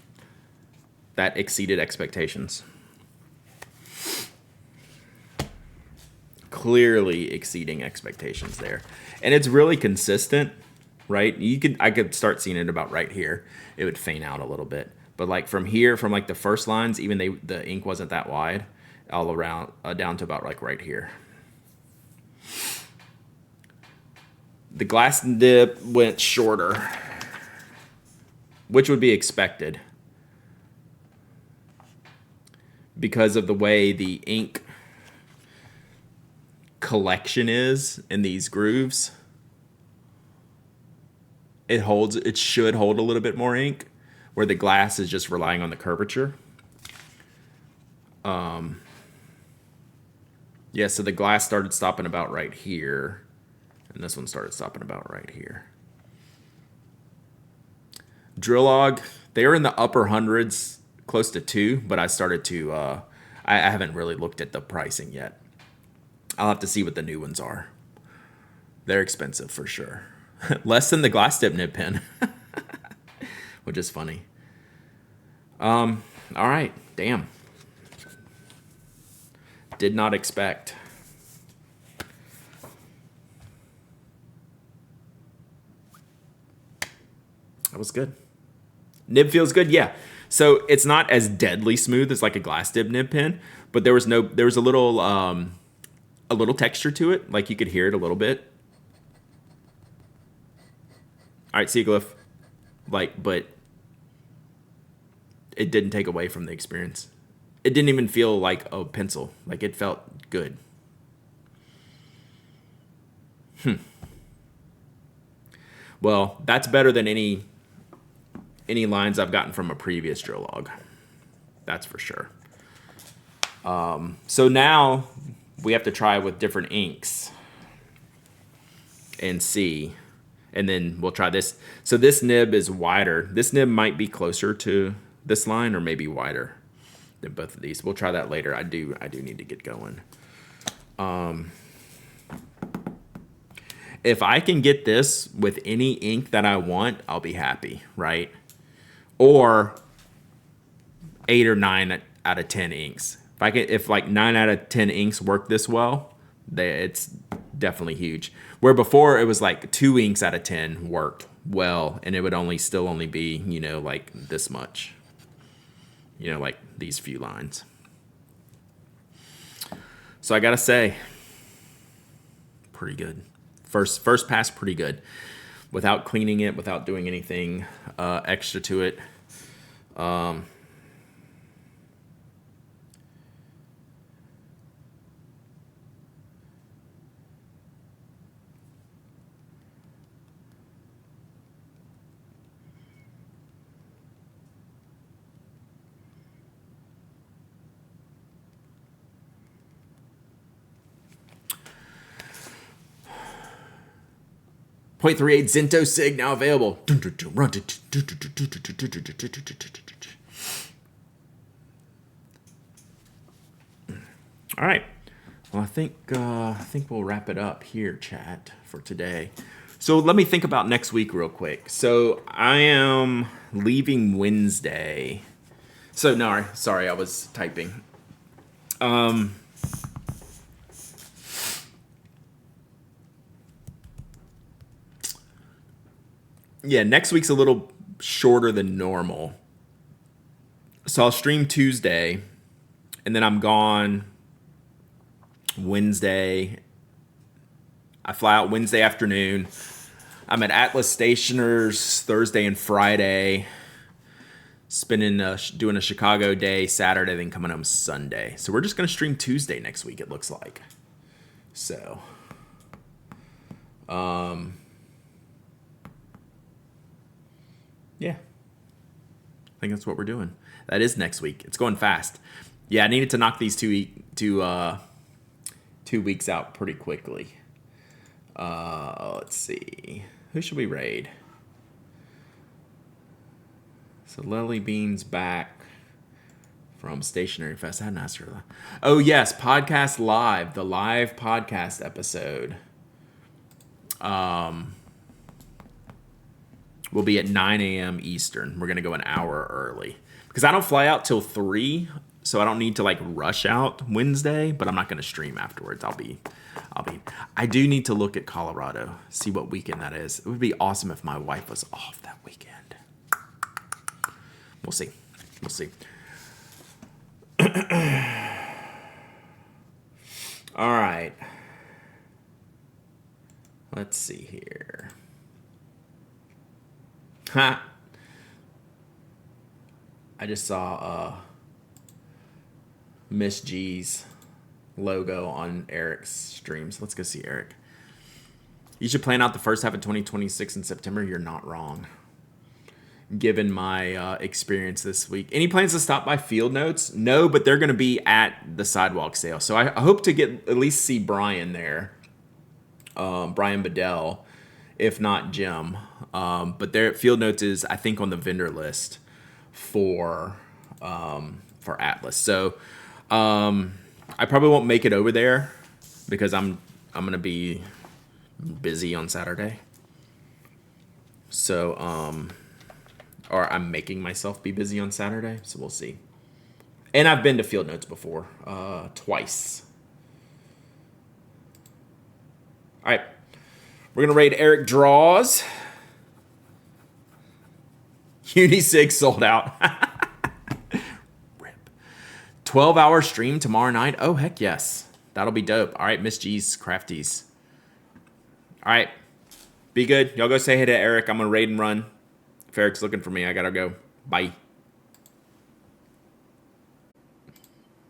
[SPEAKER 1] that exceeded expectations. Clearly exceeding expectations there. And it's really consistent, right? I could start seeing it about right here. It would faint out a little bit. But like from here, from like the first lines, even the ink wasn't that wide, all around down to about like right here. The glass dip went shorter, which would be expected because of the way the ink collection is in these grooves. It should hold a little bit more ink, where the glass is just relying on the curvature. Yeah, so the glass started stopping about right here, and this one started stopping about right here. Drillog, they're in the upper hundreds, close to 2, but I started to, I haven't really looked at the pricing yet. I'll have to see what the new ones are. They're expensive for sure. Less than the glass tip nib pen, which is funny. All right, damn. Did not expect. That was good. Nib feels good, yeah. So it's not as deadly smooth as like a glass tip nib pen, but there was a little texture to it. Like you could hear it a little bit. All right, Seaglyph. Like, but it didn't take away from the experience. It didn't even feel like a pencil. Like it felt good. Well, that's better than any lines I've gotten from a previous Drillog. That's for sure. So now we have to try with different inks and see. And then we'll try this. So this nib is wider. This nib might be closer to this line or maybe wider than both of these. We'll try that later. I do need to get going. If I can get this with any ink that I want, I'll be happy, right? Or 8 or 9 out of 10 inks. If like 9 out of 10 inks work this well, it's definitely huge. Where before it was like 2 inks out of 10 worked well, and it would still only be, like this much. Like these few lines. So I gotta say, pretty good. First pass, pretty good. Without cleaning it, without doing anything extra to it. 0.38 Zinto Sig now available. All right. Well, I think we'll wrap it up here, chat, for today. So let me think about next week real quick. So I am leaving Wednesday. So no, sorry, I was typing. Yeah, next week's a little shorter than normal. So I'll stream Tuesday, and then I'm gone Wednesday. I fly out Wednesday afternoon. I'm at Atlas Stationers Thursday and Friday, doing a Chicago day Saturday, then coming home Sunday. So we're just going to stream Tuesday next week, it looks like. So, yeah, I think that's what we're doing. That is next week. It's going fast. Yeah, I needed to knock these 2 weeks out pretty quickly. Let's see. Who should we raid? So Lily Bean's back from Stationary Fest. I hadn't asked her that. Oh, yes. Podcast Live. The live podcast episode. Will be at 9 a.m. Eastern. We're going to go an hour early. Because I don't fly out till 3, so I don't need to like rush out Wednesday, but I'm not going to stream afterwards. I do need to look at Colorado, see what weekend that is. It would be awesome if my wife was off that weekend. We'll see. All right. Let's see here. Ha! I just saw Miss G's logo on Eric's streams. Let's go see Eric. You should plan out the first half of 2026 in September. You're not wrong. Given my experience this week. Any plans to stop by Field Notes? No, but they're going to be at the sidewalk sale. So I hope to get at least see Brian there. Brian Bedell, if not Jim. But their Field Notes is, I think, on the vendor list for Atlas. So I probably won't make it over there because I'm going to be busy on Saturday. So or I'm making myself be busy on Saturday, so we'll see. And I've been to Field Notes before, twice. All right, we're gonna raid Eric Draws. Unisig sold out. Rip. 12-hour stream tomorrow night. Oh heck yes, that'll be dope. All right, Miss G's Crafties. All right, be good. Y'all go say hey to Eric. I'm gonna raid and run. If Eric's looking for me, I gotta go. Bye.